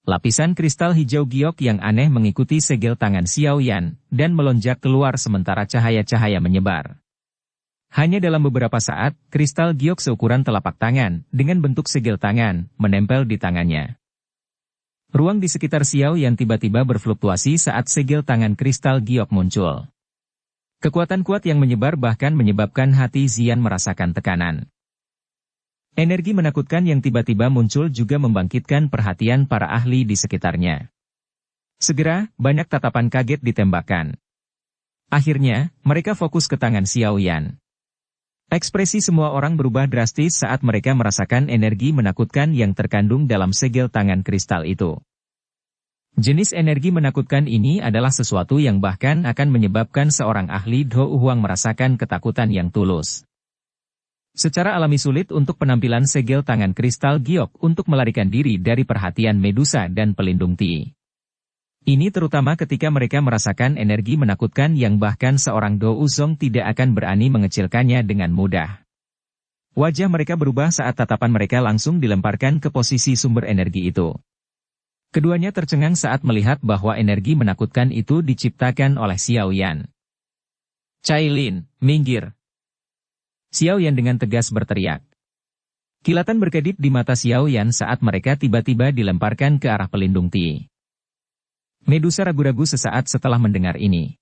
Lapisan kristal hijau giok yang aneh mengikuti segel tangan Xiao Yan dan melonjak keluar sementara cahaya-cahaya menyebar. Hanya dalam beberapa saat, kristal giok seukuran telapak tangan dengan bentuk segel tangan menempel di tangannya. Ruang di sekitar Xiao Yan tiba-tiba berfluktuasi saat segel tangan kristal giok muncul. Kekuatan kuat yang menyebar bahkan menyebabkan hati Xian merasakan tekanan. Energi menakutkan yang tiba-tiba muncul juga membangkitkan perhatian para ahli di sekitarnya. Segera, banyak tatapan kaget ditembakkan. Akhirnya, mereka fokus ke tangan Xiao Yan. Ekspresi semua orang berubah drastis saat mereka merasakan energi menakutkan yang terkandung dalam segel tangan kristal itu. Jenis energi menakutkan ini adalah sesuatu yang bahkan akan menyebabkan seorang ahli Do Huang merasakan ketakutan yang tulus. Secara alami sulit untuk penampilan segel tangan kristal giok untuk melarikan diri dari perhatian Medusa dan pelindung Ti. Ini terutama ketika mereka merasakan energi menakutkan yang bahkan seorang Do Uzong tidak akan berani mengecilkannya dengan mudah. Wajah mereka berubah saat tatapan mereka langsung dilemparkan ke posisi sumber energi itu. Keduanya tercengang saat melihat bahwa energi menakutkan itu diciptakan oleh Xiao Yan. "Cailin, minggir!" Xiao Yan dengan tegas berteriak. Kilatan berkedip di mata Xiao Yan saat mereka tiba-tiba dilemparkan ke arah pelindung Ti. Medusa ragu-ragu sesaat setelah mendengar ini.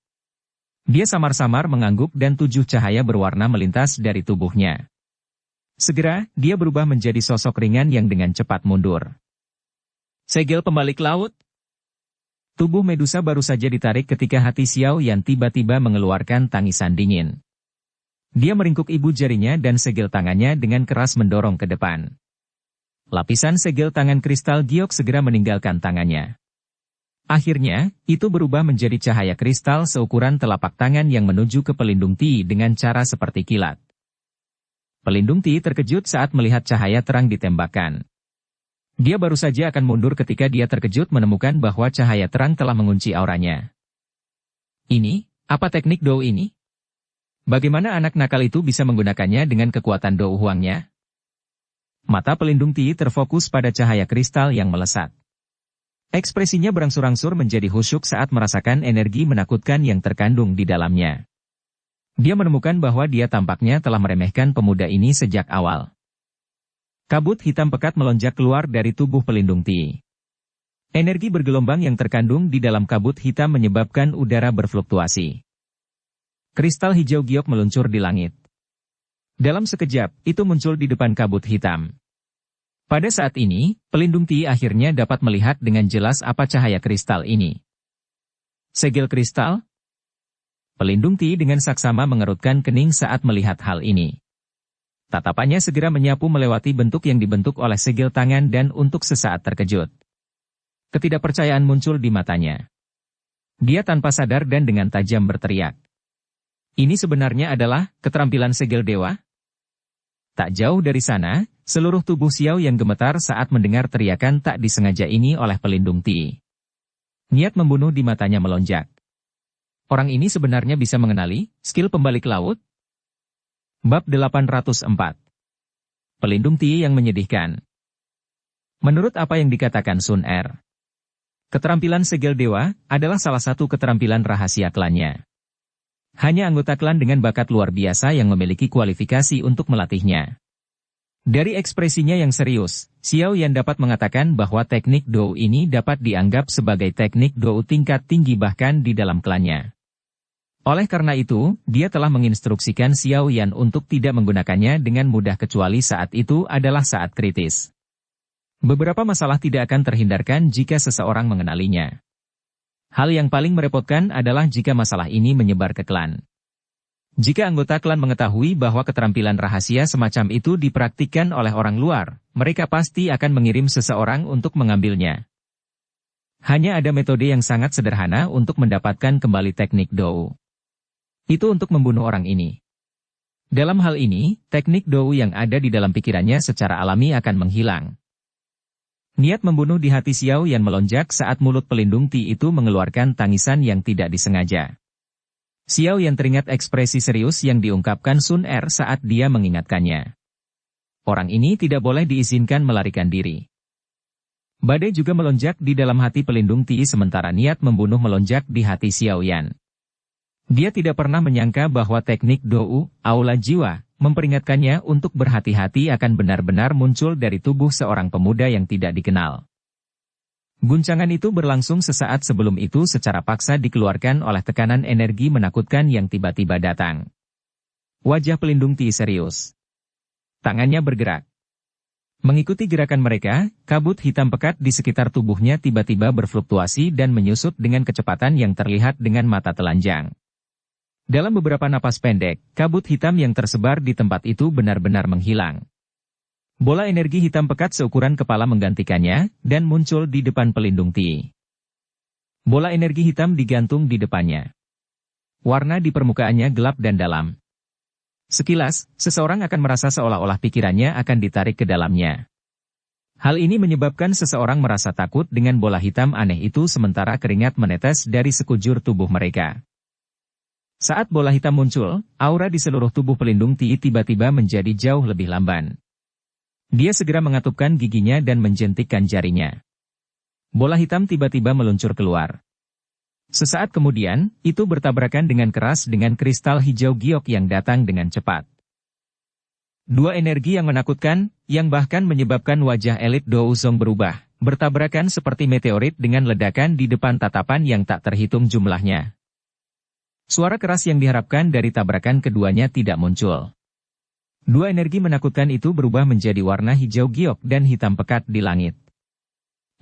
Dia samar-samar mengangguk dan 7 cahaya berwarna melintas dari tubuhnya. Segera, dia berubah menjadi sosok ringan yang dengan cepat mundur. "Segel pembalik laut!" Tubuh Medusa baru saja ditarik ketika hati Xiao Yan tiba-tiba mengeluarkan tangisan dingin. Dia meringkuk ibu jarinya dan segel tangannya dengan keras mendorong ke depan. Lapisan segel tangan kristal giok segera meninggalkan tangannya. Akhirnya, itu berubah menjadi cahaya kristal seukuran telapak tangan yang menuju ke pelindung Ti dengan cara seperti kilat. Pelindung Ti terkejut saat melihat cahaya terang ditembakkan. Dia baru saja akan mundur ketika dia terkejut menemukan bahwa cahaya terang telah mengunci auranya. "Ini, apa teknik Do ini? Bagaimana anak nakal itu bisa menggunakannya dengan kekuatan Do Huangnya?" Mata pelindung Ti terfokus pada cahaya kristal yang melesat. Ekspresinya berangsur-angsur menjadi khusyuk saat merasakan energi menakutkan yang terkandung di dalamnya. Dia menemukan bahwa dia tampaknya telah meremehkan pemuda ini sejak awal. Kabut hitam pekat melonjak keluar dari tubuh pelindung Ti. Energi bergelombang yang terkandung di dalam kabut hitam menyebabkan udara berfluktuasi. Kristal hijau giok meluncur di langit. Dalam sekejap, itu muncul di depan kabut hitam. Pada saat ini, pelindung Ti akhirnya dapat melihat dengan jelas apa cahaya kristal ini. "Segel kristal?" Pelindung Ti dengan saksama mengerutkan kening saat melihat hal ini. Tatapannya segera menyapu melewati bentuk yang dibentuk oleh segel tangan dan untuk sesaat terkejut. Ketidakpercayaan muncul di matanya. Dia tanpa sadar dan dengan tajam berteriak. "Ini sebenarnya adalah keterampilan segel dewa?" Tak jauh dari sana, seluruh tubuh Xiao yang gemetar saat mendengar teriakan tak disengaja ini oleh pelindung Ti. Niat membunuh di matanya melonjak. Orang ini sebenarnya bisa mengenali skill pembalik laut? Bab 804. Pelindung Ti yang menyedihkan. Menurut apa yang dikatakan Sun Er, keterampilan segel dewa adalah salah satu keterampilan rahasia klannya. Hanya anggota klan dengan bakat luar biasa yang memiliki kualifikasi untuk melatihnya. Dari ekspresinya yang serius, Xiao Yan dapat mengatakan bahwa teknik Dou ini dapat dianggap sebagai teknik Dou tingkat tinggi bahkan di dalam klannya. Oleh karena itu, dia telah menginstruksikan Xiao Yan untuk tidak menggunakannya dengan mudah kecuali saat itu adalah saat kritis. Beberapa masalah tidak akan terhindarkan jika seseorang mengenalinya. Hal yang paling merepotkan adalah jika masalah ini menyebar ke klan. Jika anggota klan mengetahui bahwa keterampilan rahasia semacam itu dipraktikkan oleh orang luar, mereka pasti akan mengirim seseorang untuk mengambilnya. Hanya ada metode yang sangat sederhana untuk mendapatkan kembali teknik Dou. Itu untuk membunuh orang ini. Dalam hal ini, teknik Dou yang ada di dalam pikirannya secara alami akan menghilang. Niat membunuh di hati Xiao Yan melonjak saat mulut pelindung Ti itu mengeluarkan tangisan yang tidak disengaja. Xiao Yan teringat ekspresi serius yang diungkapkan Sun Er saat dia mengingatkannya. Orang ini tidak boleh diizinkan melarikan diri. Badai juga melonjak di dalam hati pelindung Ti sementara niat membunuh melonjak di hati Xiao Yan. Dia tidak pernah menyangka bahwa teknik Dou, aula jiwa, memperingatkannya untuk berhati-hati akan benar-benar muncul dari tubuh seorang pemuda yang tidak dikenal. Guncangan itu berlangsung sesaat sebelum itu secara paksa dikeluarkan oleh tekanan energi menakutkan yang tiba-tiba datang. Wajah pelindung Ti serius. Tangannya bergerak. Mengikuti gerakan mereka, kabut hitam pekat di sekitar tubuhnya tiba-tiba berfluktuasi dan menyusut dengan kecepatan yang terlihat dengan mata telanjang. Dalam beberapa napas pendek, kabut hitam yang tersebar di tempat itu benar-benar menghilang. Bola energi hitam pekat seukuran kepala menggantikannya, dan muncul di depan pelindung Ti. Bola energi hitam digantung di depannya. Warna di permukaannya gelap dan dalam. Sekilas, seseorang akan merasa seolah-olah pikirannya akan ditarik ke dalamnya. Hal ini menyebabkan seseorang merasa takut dengan bola hitam aneh itu sementara keringat menetes dari sekujur tubuh mereka. Saat bola hitam muncul, aura di seluruh tubuh pelindung Ti tiba-tiba menjadi jauh lebih lamban. Dia segera mengatupkan giginya dan menjentikkan jarinya. Bola hitam tiba-tiba meluncur keluar. Sesaat kemudian, itu bertabrakan dengan keras dengan kristal hijau giok yang datang dengan cepat. Dua energi yang menakutkan, yang bahkan menyebabkan wajah elit Douzong berubah, bertabrakan seperti meteorit dengan ledakan di depan tatapan yang tak terhitung jumlahnya. Suara keras yang diharapkan dari tabrakan keduanya tidak muncul. Dua energi menakutkan itu berubah menjadi warna hijau giok dan hitam pekat di langit.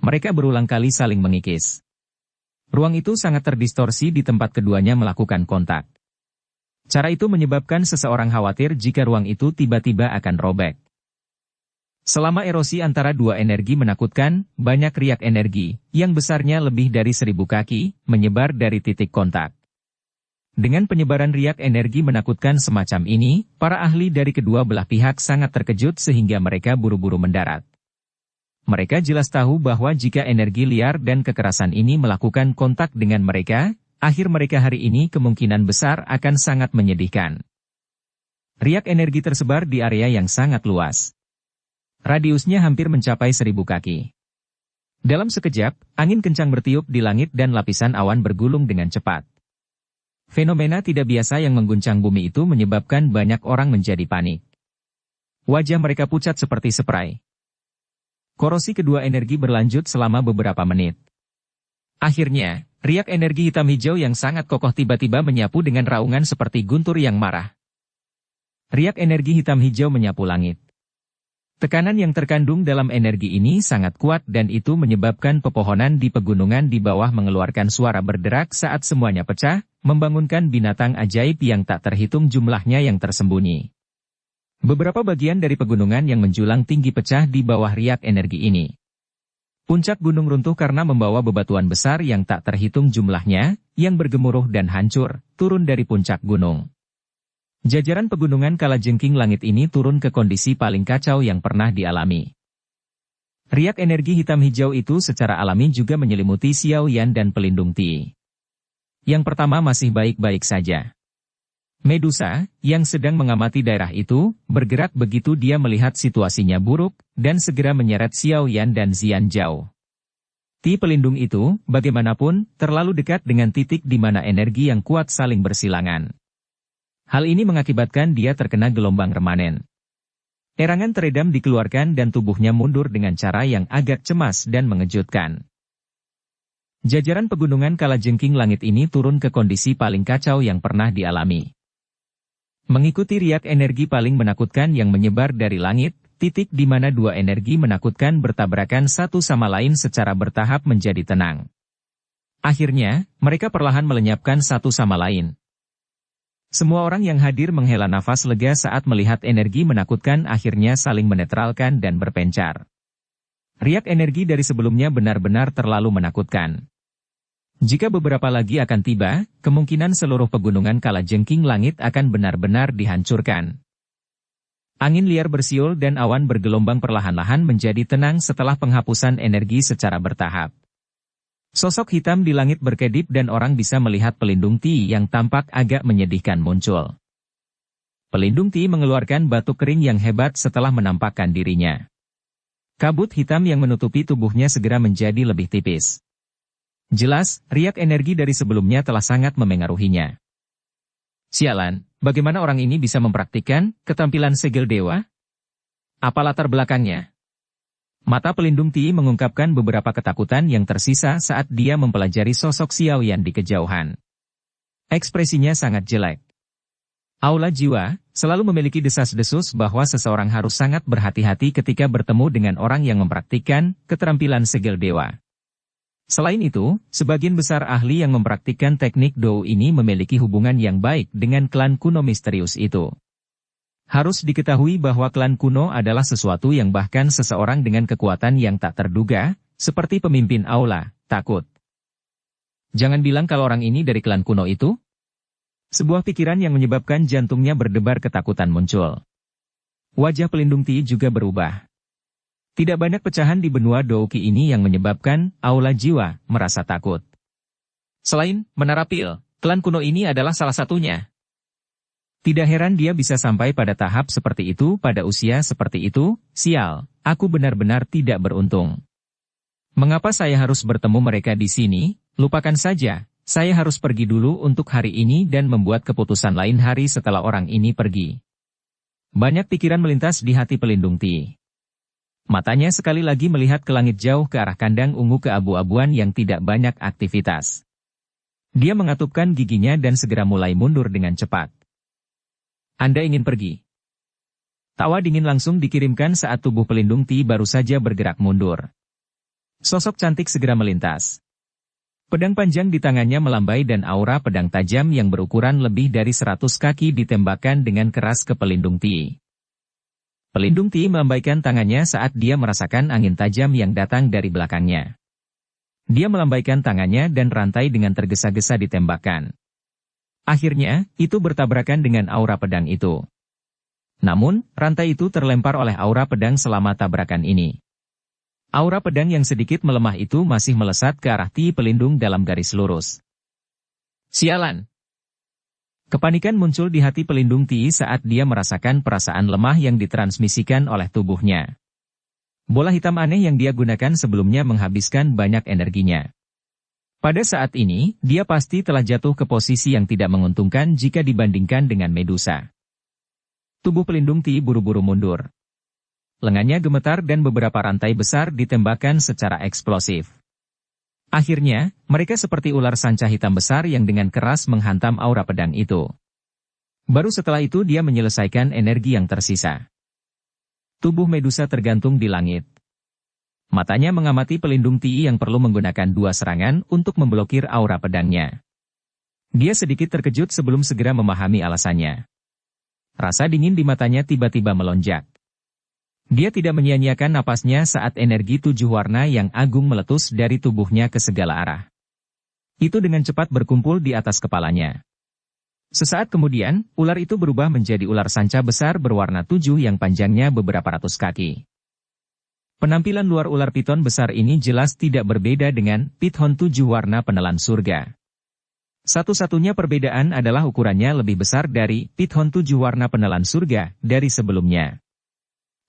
Mereka berulang kali saling mengikis. Ruang itu sangat terdistorsi di tempat keduanya melakukan kontak. Cara itu menyebabkan seseorang khawatir jika ruang itu tiba-tiba akan robek. Selama erosi antara dua energi menakutkan, banyak riak energi, yang besarnya lebih dari 1000 kaki, menyebar dari titik kontak. Dengan penyebaran riak energi menakutkan semacam ini, para ahli dari kedua belah pihak sangat terkejut sehingga mereka buru-buru mendarat. Mereka jelas tahu bahwa jika energi liar dan kekerasan ini melakukan kontak dengan mereka, akhir mereka hari ini kemungkinan besar akan sangat menyedihkan. Riak energi tersebar di area yang sangat luas. Radiusnya hampir mencapai 1000 kaki. Dalam sekejap, angin kencang bertiup di langit dan lapisan awan bergulung dengan cepat. Fenomena tidak biasa yang mengguncang bumi itu menyebabkan banyak orang menjadi panik. Wajah mereka pucat seperti spray. Korosi kedua energi berlanjut selama beberapa menit. Akhirnya, riak energi hitam hijau yang sangat kokoh tiba-tiba menyapu dengan raungan seperti guntur yang marah. Riak energi hitam hijau menyapu langit. Tekanan yang terkandung dalam energi ini sangat kuat dan itu menyebabkan pepohonan di pegunungan di bawah mengeluarkan suara berderak saat semuanya pecah, membangunkan binatang ajaib yang tak terhitung jumlahnya yang tersembunyi. Beberapa bagian dari pegunungan yang menjulang tinggi pecah di bawah riak energi ini. Puncak gunung runtuh karena membawa bebatuan besar yang tak terhitung jumlahnya, yang bergemuruh dan hancur, turun dari puncak gunung. Jajaran pegunungan kalajengking langit ini turun ke kondisi paling kacau yang pernah dialami. Riak energi hitam hijau itu secara alami juga menyelimuti Xiao Yan dan pelindung Ti. Yang pertama masih baik-baik saja. Medusa, yang sedang mengamati daerah itu, bergerak begitu dia melihat situasinya buruk, dan segera menyeret Xiao Yan dan Xian Zhao. Ti pelindung itu, bagaimanapun, terlalu dekat dengan titik di mana energi yang kuat saling bersilangan. Hal ini mengakibatkan dia terkena gelombang remanen. Erangan teredam dikeluarkan dan tubuhnya mundur dengan cara yang agak cemas dan mengejutkan. Jajaran pegunungan kalajengking langit ini turun ke kondisi paling kacau yang pernah dialami. Mengikuti riak energi paling menakutkan yang menyebar dari langit, titik di mana dua energi menakutkan bertabrakan satu sama lain secara bertahap menjadi tenang. Akhirnya, mereka perlahan melenyapkan satu sama lain. Semua orang yang hadir menghela nafas lega saat melihat energi menakutkan akhirnya saling menetralkan dan berpencar. Riak energi dari sebelumnya benar-benar terlalu menakutkan. Jika beberapa lagi akan tiba, kemungkinan seluruh pegunungan kalajengking langit akan benar-benar dihancurkan. Angin liar bersiul dan awan bergelombang perlahan-lahan menjadi tenang setelah penghapusan energi secara bertahap. Sosok hitam di langit berkedip dan orang bisa melihat pelindung Ti yang tampak agak menyedihkan muncul. Pelindung Ti mengeluarkan batuk kering yang hebat setelah menampakkan dirinya. Kabut hitam yang menutupi tubuhnya segera menjadi lebih tipis. Jelas, riak energi dari sebelumnya telah sangat memengaruhinya. Sialan, bagaimana orang ini bisa mempraktikkan keterampilan segel dewa? Apa latar belakangnya? Mata pelindung Ti mengungkapkan beberapa ketakutan yang tersisa saat dia mempelajari sosok Xiao Yan di kejauhan. Ekspresinya sangat jelek. Aula jiwa, selalu memiliki desas-desus bahwa seseorang harus sangat berhati-hati ketika bertemu dengan orang yang mempraktikkan keterampilan segel dewa. Selain itu, sebagian besar ahli yang mempraktikkan teknik Dou ini memiliki hubungan yang baik dengan klan kuno misterius itu. Harus diketahui bahwa klan kuno adalah sesuatu yang bahkan seseorang dengan kekuatan yang tak terduga, seperti pemimpin aula, takut. Jangan bilang kalau orang ini dari klan kuno itu. Sebuah pikiran yang menyebabkan jantungnya berdebar ketakutan muncul. Wajah pelindung Ti juga berubah. Tidak banyak pecahan di benua Douki ini yang menyebabkan aula jiwa merasa takut. Selain Menara Pil, klan kuno ini adalah salah satunya. Tidak heran dia bisa sampai pada tahap seperti itu pada usia seperti itu. Sial, aku benar-benar tidak beruntung. Mengapa saya harus bertemu mereka di sini? Lupakan saja. Saya harus pergi dulu untuk hari ini dan membuat keputusan lain hari setelah orang ini pergi. Banyak pikiran melintas di hati pelindung Ti. Matanya sekali lagi melihat ke langit jauh ke arah kandang ungu keabu-abuan yang tidak banyak aktivitas. Dia mengatupkan giginya dan segera mulai mundur dengan cepat. Anda ingin pergi? Tawa dingin langsung dikirimkan saat tubuh pelindung Ti baru saja bergerak mundur. Sosok cantik segera melintas. Pedang panjang di tangannya melambai dan aura pedang tajam yang berukuran lebih dari 100 kaki ditembakkan dengan keras ke pelindung Ti. Pelindung Ti melambaikan tangannya saat dia merasakan angin tajam yang datang dari belakangnya. Dia melambaikan tangannya dan rantai dengan tergesa-gesa ditembakkan. Akhirnya, itu bertabrakan dengan aura pedang itu. Namun, rantai itu terlempar oleh aura pedang selama tabrakan ini. Aura pedang yang sedikit melemah itu masih melesat ke arah Ti pelindung dalam garis lurus. Sialan! Kepanikan muncul di hati pelindung Ti saat dia merasakan perasaan lemah yang ditransmisikan oleh tubuhnya. Bola hitam aneh yang dia gunakan sebelumnya menghabiskan banyak energinya. Pada saat ini, dia pasti telah jatuh ke posisi yang tidak menguntungkan jika dibandingkan dengan Medusa. Tubuh pelindung Ti buru-buru mundur. Lengannya gemetar dan beberapa rantai besar ditembakkan secara eksplosif. Akhirnya, mereka seperti ular sanca hitam besar yang dengan keras menghantam aura pedang itu. Baru setelah itu dia menyelesaikan energi yang tersisa. Tubuh Medusa tergantung di langit. Matanya mengamati pelindung Ti yang perlu menggunakan 2 serangan untuk memblokir aura pedangnya. Dia sedikit terkejut sebelum segera memahami alasannya. Rasa dingin di matanya tiba-tiba melonjak. Dia tidak menyia-nyiakan napasnya saat energi 7 warna yang agung meletus dari tubuhnya ke segala arah. Itu dengan cepat berkumpul di atas kepalanya. Sesaat kemudian, ular itu berubah menjadi ular sanca besar berwarna 7 yang panjangnya beberapa ratus kaki. Penampilan luar ular piton besar ini jelas tidak berbeda dengan piton 7 warna penelan surga. Satu-satunya perbedaan adalah ukurannya lebih besar dari piton 7 warna penelan surga dari sebelumnya.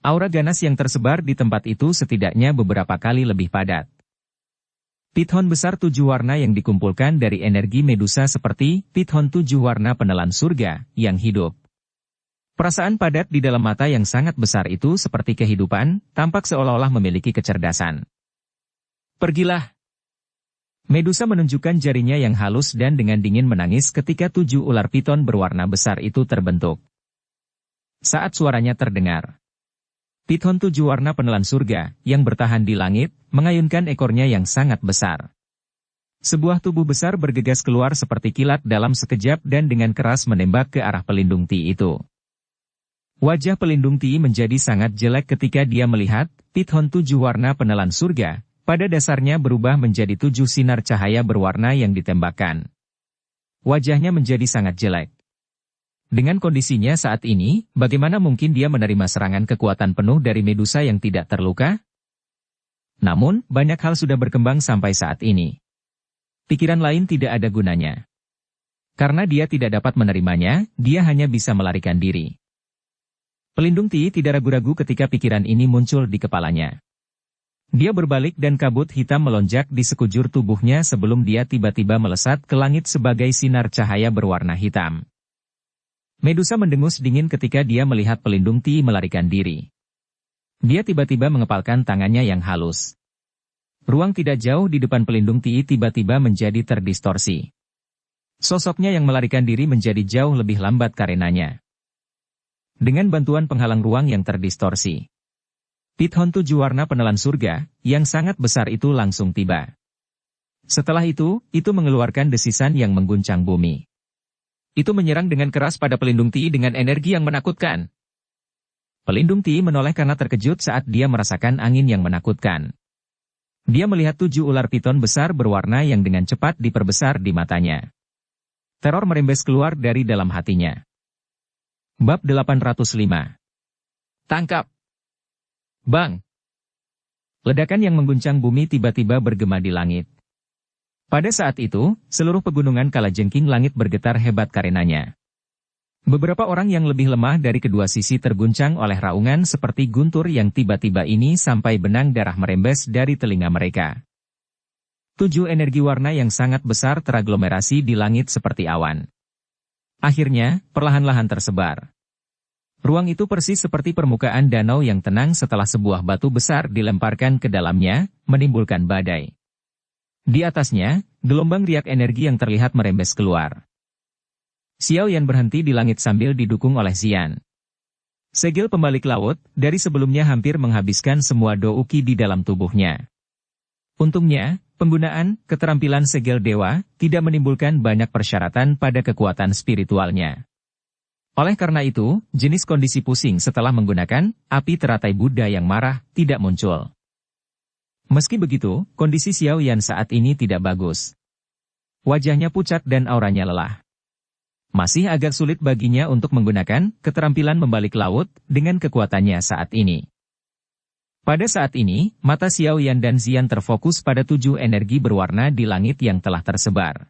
Aura ganas yang tersebar di tempat itu setidaknya beberapa kali lebih padat. Piton besar 7 warna yang dikumpulkan dari energi Medusa seperti piton 7 warna penelan surga yang hidup. Perasaan padat di dalam mata yang sangat besar itu seperti kehidupan, tampak seolah-olah memiliki kecerdasan. Pergilah. Medusa menunjukkan jarinya yang halus dan dengan dingin menangis ketika 7 ular piton berwarna besar itu terbentuk. Saat suaranya terdengar, piton 7 warna penelan surga, yang bertahan di langit, mengayunkan ekornya yang sangat besar. Sebuah tubuh besar bergegas keluar seperti kilat dalam sekejap dan dengan keras menembak ke arah pelindung Ti itu. Wajah pelindung Ti menjadi sangat jelek ketika dia melihat, piton 7 warna penelan surga, pada dasarnya berubah menjadi 7 sinar cahaya berwarna yang ditembakkan. Wajahnya menjadi sangat jelek. Dengan kondisinya saat ini, bagaimana mungkin dia menerima serangan kekuatan penuh dari Medusa yang tidak terluka? Namun, banyak hal sudah berkembang sampai saat ini. Pikiran lain tidak ada gunanya. Karena dia tidak dapat menerimanya, dia hanya bisa melarikan diri. Pelindung Ti tidak ragu-ragu ketika pikiran ini muncul di kepalanya. Dia berbalik dan kabut hitam melonjak di sekujur tubuhnya sebelum dia tiba-tiba melesat ke langit sebagai sinar cahaya berwarna hitam. Medusa mendengus dingin ketika dia melihat pelindung Ti melarikan diri. Dia tiba-tiba mengepalkan tangannya yang halus. Ruang tidak jauh di depan pelindung Ti tiba-tiba menjadi terdistorsi. Sosoknya yang melarikan diri menjadi jauh lebih lambat karenanya. Dengan bantuan penghalang ruang yang terdistorsi, piton 7 warna penelan surga, yang sangat besar itu langsung tiba. Setelah itu mengeluarkan desisan yang mengguncang bumi. Itu menyerang dengan keras pada pelindung Ti dengan energi yang menakutkan. Pelindung Ti menoleh karena terkejut saat dia merasakan angin yang menakutkan. Dia melihat 7 ular piton besar berwarna yang dengan cepat diperbesar di matanya. Teror merembes keluar dari dalam hatinya. Bab 805. Tangkap! Bang! Ledakan yang mengguncang bumi tiba-tiba bergema di langit. Pada saat itu, seluruh pegunungan kalajengking langit bergetar hebat karenanya. Beberapa orang yang lebih lemah dari kedua sisi terguncang oleh raungan seperti guntur yang tiba-tiba ini sampai benang darah merembes dari telinga mereka. 7 energi warna yang sangat besar teraglomerasi di langit seperti awan. Akhirnya, perlahan-lahan tersebar. Ruang itu persis seperti permukaan danau yang tenang setelah sebuah batu besar dilemparkan ke dalamnya, menimbulkan badai. Di atasnya, gelombang riak energi yang terlihat merembes keluar. Xiao Yan berhenti di langit sambil didukung oleh Xian. Segel pembalik laut, dari sebelumnya hampir menghabiskan semua douki di dalam tubuhnya. Untungnya, penggunaan keterampilan segel dewa tidak menimbulkan banyak persyaratan pada kekuatan spiritualnya. Oleh karena itu, jenis kondisi pusing setelah menggunakan api teratai Buddha yang marah tidak muncul. Meski begitu, kondisi Xiao Yan saat ini tidak bagus. Wajahnya pucat dan auranya lelah. Masih agak sulit baginya untuk menggunakan keterampilan membalik laut dengan kekuatannya saat ini. Pada saat ini, mata Xiao Yan dan Xian terfokus pada 7 energi berwarna di langit yang telah tersebar.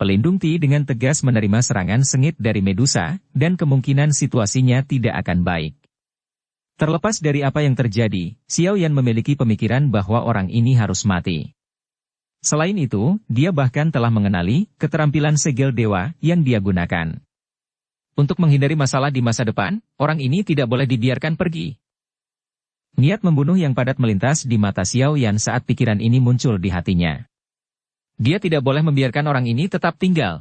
Pelindung Ti dengan tegas menerima serangan sengit dari Medusa, dan kemungkinan situasinya tidak akan baik. Terlepas dari apa yang terjadi, Xiao Yan memiliki pemikiran bahwa orang ini harus mati. Selain itu, dia bahkan telah mengenali keterampilan segel dewa yang dia gunakan. Untuk menghindari masalah di masa depan, orang ini tidak boleh dibiarkan pergi. Niat membunuh yang padat melintas di mata Xiao Yan saat pikiran ini muncul di hatinya. Dia tidak boleh membiarkan orang ini tetap tinggal.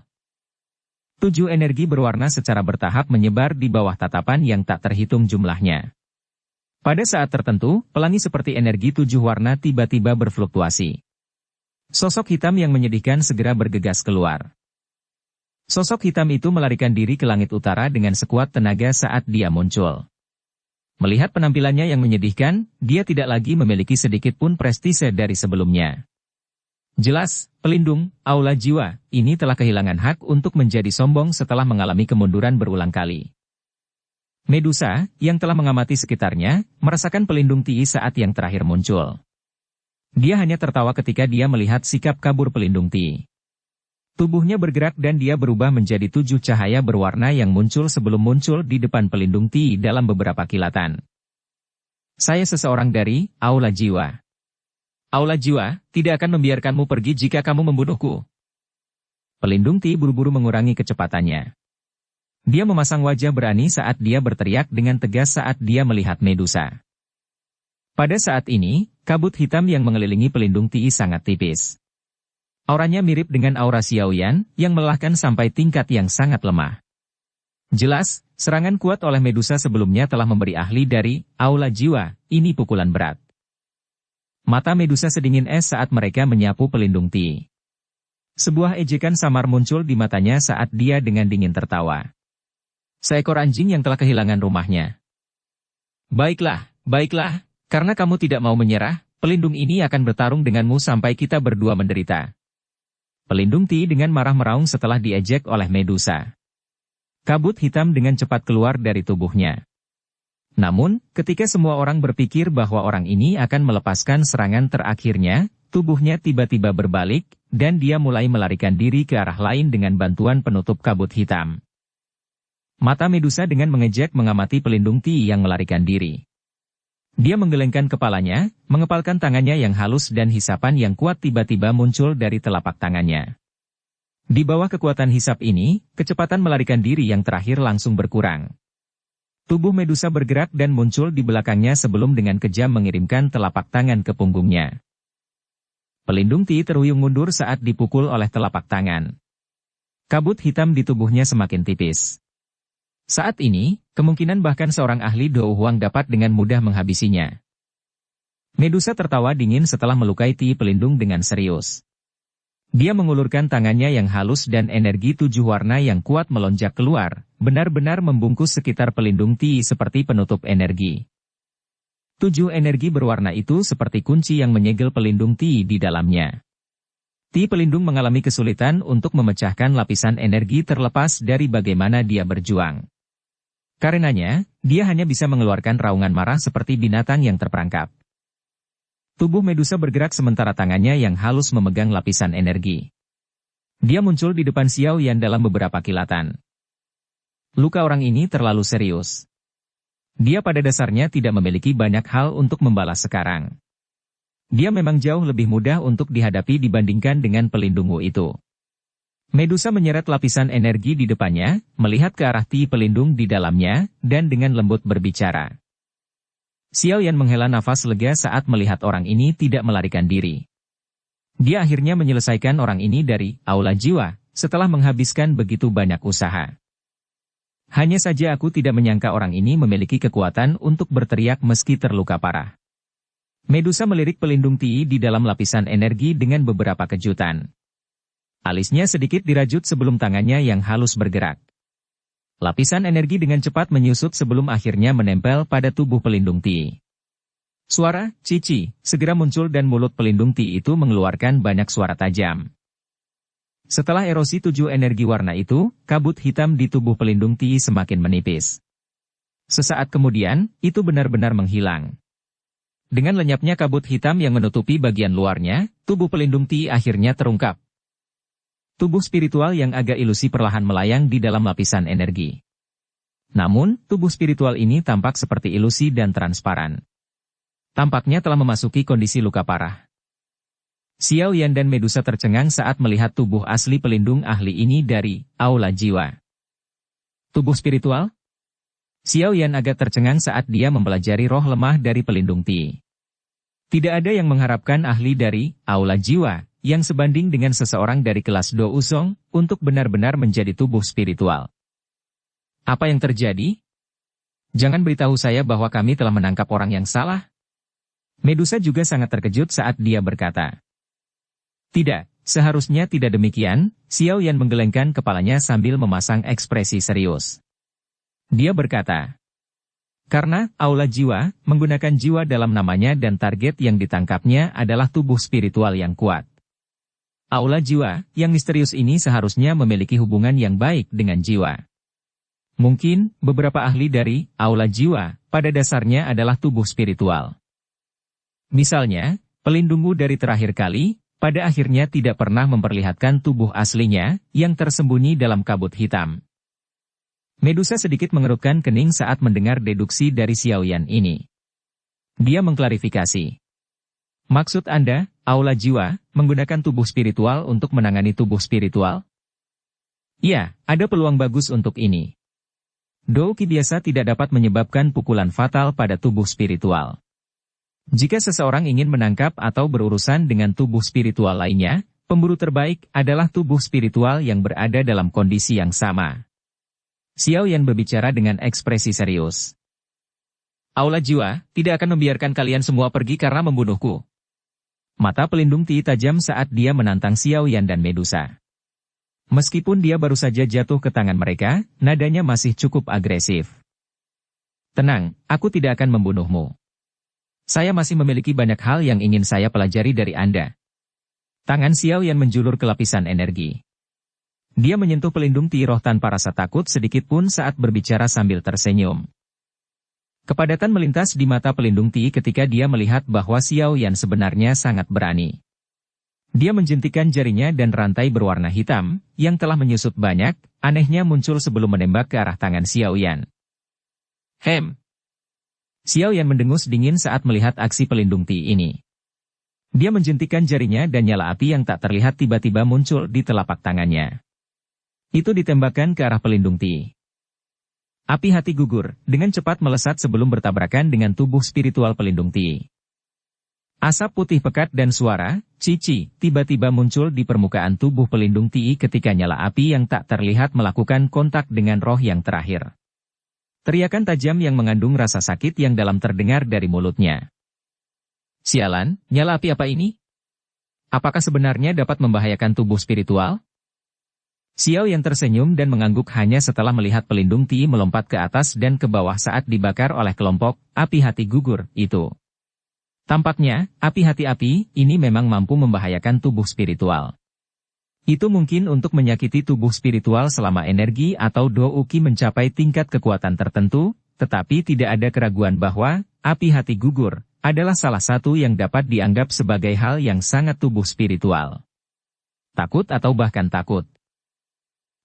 7 energi berwarna secara bertahap menyebar di bawah tatapan yang tak terhitung jumlahnya. Pada saat tertentu, pelangi seperti energi 7 warna tiba-tiba berfluktuasi. Sosok hitam yang menyedihkan segera bergegas keluar. Sosok hitam itu melarikan diri ke langit utara dengan sekuat tenaga saat dia muncul. Melihat penampilannya yang menyedihkan, dia tidak lagi memiliki sedikit pun prestise dari sebelumnya. Jelas, pelindung, aula jiwa, ini telah kehilangan hak untuk menjadi sombong setelah mengalami kemunduran berulang kali. Medusa, yang telah mengamati sekitarnya, merasakan pelindung Ti saat yang terakhir muncul. Dia hanya tertawa ketika dia melihat sikap kabur pelindung Ti. Tubuhnya bergerak dan dia berubah menjadi 7 cahaya berwarna yang muncul sebelum muncul di depan pelindung Ti dalam beberapa kilatan. Saya seseorang dari aula jiwa. Aula jiwa, tidak akan membiarkanmu pergi jika kamu membunuhku. Pelindung Ti buru-buru mengurangi kecepatannya. Dia memasang wajah berani saat dia berteriak dengan tegas saat dia melihat Medusa. Pada saat ini, kabut hitam yang mengelilingi pelindung Ti sangat tipis. Auranya mirip dengan aura Xiao Yan, yang melelahkan sampai tingkat yang sangat lemah. Jelas, serangan kuat oleh Medusa sebelumnya telah memberi ahli dari aula jiwa, ini pukulan berat. Mata Medusa sedingin es saat mereka menyapu pelindung Ti. Sebuah ejekan samar muncul di matanya saat dia dengan dingin tertawa. Seekor anjing yang telah kehilangan rumahnya. Baiklah, karena kamu tidak mau menyerah, pelindung ini akan bertarung denganmu sampai kita berdua menderita. Pelindung Ti dengan marah meraung setelah diejek oleh Medusa. Kabut hitam dengan cepat keluar dari tubuhnya. Namun, ketika semua orang berpikir bahwa orang ini akan melepaskan serangan terakhirnya, tubuhnya tiba-tiba berbalik, dan dia mulai melarikan diri ke arah lain dengan bantuan penutup kabut hitam. Mata Medusa dengan mengejek mengamati pelindung Ti yang melarikan diri. Dia menggelengkan kepalanya, mengepalkan tangannya yang halus dan hisapan yang kuat tiba-tiba muncul dari telapak tangannya. Di bawah kekuatan hisap ini, kecepatan melarikan diri yang terakhir langsung berkurang. Tubuh Medusa bergerak dan muncul di belakangnya sebelum dengan kejam mengirimkan telapak tangan ke punggungnya. Pelindung Ti terhuyung mundur saat dipukul oleh telapak tangan. Kabut hitam di tubuhnya semakin tipis. Saat ini, kemungkinan bahkan seorang ahli Dou Huang dapat dengan mudah menghabisinya. Medusa tertawa dingin setelah melukai Ti pelindung dengan serius. Dia mengulurkan tangannya yang halus dan energi 7 warna yang kuat melonjak keluar, benar-benar membungkus sekitar pelindung Ti seperti penutup energi. 7 energi berwarna itu seperti kunci yang menyegel pelindung Ti di dalamnya. Ti pelindung mengalami kesulitan untuk memecahkan lapisan energi terlepas dari bagaimana dia berjuang. Karenanya, dia hanya bisa mengeluarkan raungan marah seperti binatang yang terperangkap. Tubuh Medusa bergerak sementara tangannya yang halus memegang lapisan energi. Dia muncul di depan Xiao Yan dalam beberapa kilatan. Luka orang ini terlalu serius. Dia pada dasarnya tidak memiliki banyak hal untuk membalas sekarang. Dia memang jauh lebih mudah untuk dihadapi dibandingkan dengan pelindungmu itu. Medusa menyeret lapisan energi di depannya, melihat ke arah Ti pelindung di dalamnya, dan dengan lembut berbicara. Xiao Yan menghela nafas lega saat melihat orang ini tidak melarikan diri. Dia akhirnya menyelesaikan orang ini dari aula jiwa, setelah menghabiskan begitu banyak usaha. Hanya saja aku tidak menyangka orang ini memiliki kekuatan untuk berteriak meski terluka parah. Medusa melirik pelindung Ti di dalam lapisan energi dengan beberapa kejutan. Alisnya sedikit dirajut sebelum tangannya yang halus bergerak. Lapisan energi dengan cepat menyusut sebelum akhirnya menempel pada tubuh pelindung Ti. Suara cici segera muncul dan mulut pelindung Ti itu mengeluarkan banyak suara tajam. Setelah erosi 7 energi warna itu, kabut hitam di tubuh pelindung Ti semakin menipis. Sesaat kemudian, itu benar-benar menghilang. Dengan lenyapnya kabut hitam yang menutupi bagian luarnya, tubuh pelindung Ti akhirnya terungkap. Tubuh spiritual yang agak ilusi perlahan melayang di dalam lapisan energi. Namun, tubuh spiritual ini tampak seperti ilusi dan transparan. Tampaknya telah memasuki kondisi luka parah. Xiao Yan dan Medusa tercengang saat melihat tubuh asli pelindung ahli ini dari aula jiwa. Tubuh spiritual? Xiao Yan agak tercengang saat dia mempelajari roh lemah dari pelindung Ti. Tidak ada yang mengharapkan ahli dari aula jiwa yang sebanding dengan seseorang dari kelas Do Uzong untuk benar-benar menjadi tubuh spiritual. Apa yang terjadi? Jangan beritahu saya bahwa kami telah menangkap orang yang salah. Medusa juga sangat terkejut saat dia berkata. Tidak, seharusnya tidak demikian, Xiao Yan menggelengkan kepalanya sambil memasang ekspresi serius. Dia berkata, karena aula jiwa, menggunakan jiwa dalam namanya dan target yang ditangkapnya adalah tubuh spiritual yang kuat. Aula jiwa, yang misterius ini seharusnya memiliki hubungan yang baik dengan jiwa. Mungkin, beberapa ahli dari aula jiwa, pada dasarnya adalah tubuh spiritual. Misalnya, pelindungmu dari terakhir kali, pada akhirnya tidak pernah memperlihatkan tubuh aslinya, yang tersembunyi dalam kabut hitam. Medusa sedikit mengerutkan kening saat mendengar deduksi dari Xiao Yan ini. Dia mengklarifikasi. Maksud Anda, aula jiwa, menggunakan tubuh spiritual untuk menangani tubuh spiritual? Ya, ada peluang bagus untuk ini. Douki biasa tidak dapat menyebabkan pukulan fatal pada tubuh spiritual. Jika seseorang ingin menangkap atau berurusan dengan tubuh spiritual lainnya, pemburu terbaik adalah tubuh spiritual yang berada dalam kondisi yang sama. Xiao Yan berbicara dengan ekspresi serius. Aula jiwa, tidak akan membiarkan kalian semua pergi karena membunuhku. Mata pelindung Ti tajam saat dia menantang Xiao Yan dan Medusa. Meskipun dia baru saja jatuh ke tangan mereka, nadanya masih cukup agresif. Tenang, aku tidak akan membunuhmu. Saya masih memiliki banyak hal yang ingin saya pelajari dari Anda. Tangan Xiao Yan menjulur ke lapisan energi. Dia menyentuh pelindung Ti roh tanpa rasa takut sedikit pun saat berbicara sambil tersenyum. Kepadatan melintas di mata pelindung Ti ketika dia melihat bahwa Xiao Yan sebenarnya sangat berani. Dia menjentikan jarinya dan rantai berwarna hitam, yang telah menyusut banyak, anehnya muncul sebelum menembak ke arah tangan Xiao Yan. Xiao Yan mendengus dingin saat melihat aksi pelindung Ti ini. Dia menjentikan jarinya dan nyala api yang tak terlihat tiba-tiba muncul di telapak tangannya. Itu ditembakkan ke arah pelindung Ti. Api hati gugur, dengan cepat melesat sebelum bertabrakan dengan tubuh spiritual pelindung Ti. Asap putih pekat dan suara, cici, tiba-tiba muncul di permukaan tubuh pelindung Ti ketika nyala api yang tak terlihat melakukan kontak dengan roh yang terakhir. Teriakan tajam yang mengandung rasa sakit yang dalam terdengar dari mulutnya. Sialan, nyala api apa ini? Apakah sebenarnya dapat membahayakan tubuh spiritual? Xiao Yan tersenyum dan mengangguk hanya setelah melihat pelindung Ti melompat ke atas dan ke bawah saat dibakar oleh kelompok api hati gugur itu. Tampaknya, api hati-api ini memang mampu membahayakan tubuh spiritual. Itu mungkin untuk menyakiti tubuh spiritual selama energi atau douki mencapai tingkat kekuatan tertentu, tetapi tidak ada keraguan bahwa api hati gugur adalah salah satu yang dapat dianggap sebagai hal yang sangat tubuh spiritual. Takut atau bahkan takut.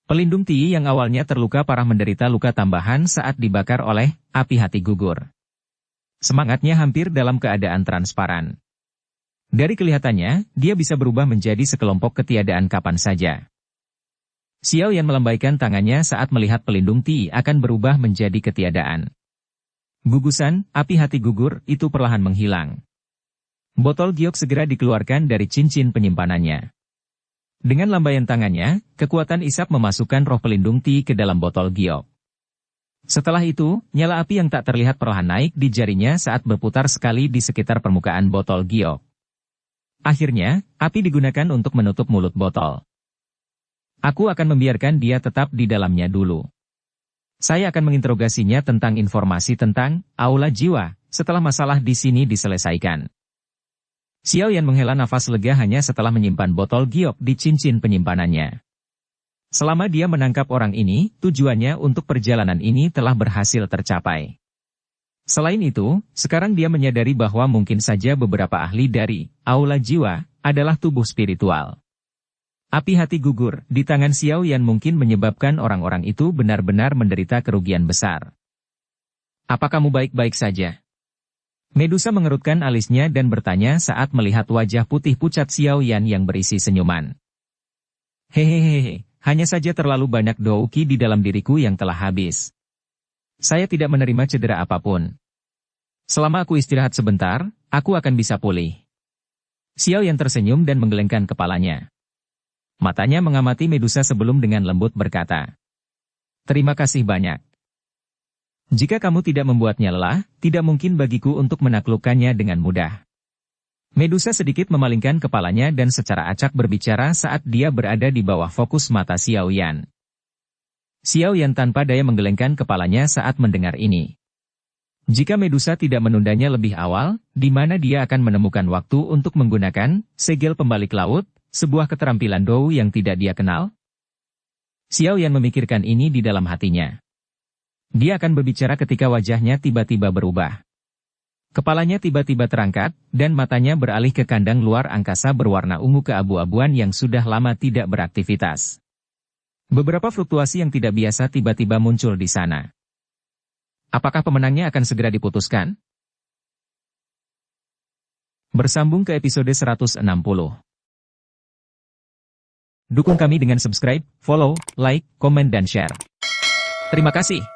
Pelindung Ti yang awalnya terluka parah menderita luka tambahan saat dibakar oleh api hati gugur. Semangatnya hampir dalam keadaan transparan. Dari kelihatannya, dia bisa berubah menjadi sekelompok ketiadaan kapan saja. Xiao Yan melambaikan tangannya saat melihat pelindung Ti akan berubah menjadi ketiadaan. Gugusan, api hati gugur, itu perlahan menghilang. Botol giok segera dikeluarkan dari cincin penyimpanannya. Dengan lambaian tangannya, kekuatan isap memasukkan roh pelindung Ti ke dalam botol giok. Setelah itu, nyala api yang tak terlihat perlahan naik di jarinya saat berputar sekali di sekitar permukaan botol giok. Akhirnya, api digunakan untuk menutup mulut botol. Aku akan membiarkan dia tetap di dalamnya dulu. Saya akan menginterogasinya tentang informasi tentang aula jiwa setelah masalah di sini diselesaikan. Xiao Yan menghela nafas lega hanya setelah menyimpan botol giok di cincin penyimpanannya. Selama dia menangkap orang ini, tujuannya untuk perjalanan ini telah berhasil tercapai. Selain itu, sekarang dia menyadari bahwa mungkin saja beberapa ahli dari aula jiwa adalah tubuh spiritual. Api hati gugur di tangan Xiao Yan mungkin menyebabkan orang-orang itu benar-benar menderita kerugian besar. Apa kamu baik-baik saja? Medusa mengerutkan alisnya dan bertanya saat melihat wajah putih pucat Xiao Yan yang berisi senyuman. Hehehe, hanya saja terlalu banyak douki di dalam diriku yang telah habis. Saya tidak menerima cedera apapun. Selama aku istirahat sebentar, aku akan bisa pulih. Xiao Yan tersenyum dan menggelengkan kepalanya. Matanya mengamati Medusa sebelum dengan lembut berkata, "Terima kasih banyak. Jika kamu tidak membuatnya lelah, tidak mungkin bagiku untuk menaklukkannya dengan mudah." Medusa sedikit memalingkan kepalanya dan secara acak berbicara saat dia berada di bawah fokus mata Xiao Yan. Xiao Yan tanpa daya menggelengkan kepalanya saat mendengar ini. Jika Medusa tidak menundanya lebih awal, di mana dia akan menemukan waktu untuk menggunakan segel pembalik laut, sebuah keterampilan dou yang tidak dia kenal? Xiao Yan memikirkan ini di dalam hatinya. Dia akan berbicara ketika wajahnya tiba-tiba berubah. Kepalanya tiba-tiba terangkat, dan matanya beralih ke kandang luar angkasa berwarna ungu keabu-abuan yang sudah lama tidak beraktivitas. Beberapa fluktuasi yang tidak biasa tiba-tiba muncul di sana. Apakah pemenangnya akan segera diputuskan? Bersambung ke episode 160. Dukung kami dengan subscribe, follow, like, komen dan share. Terima kasih.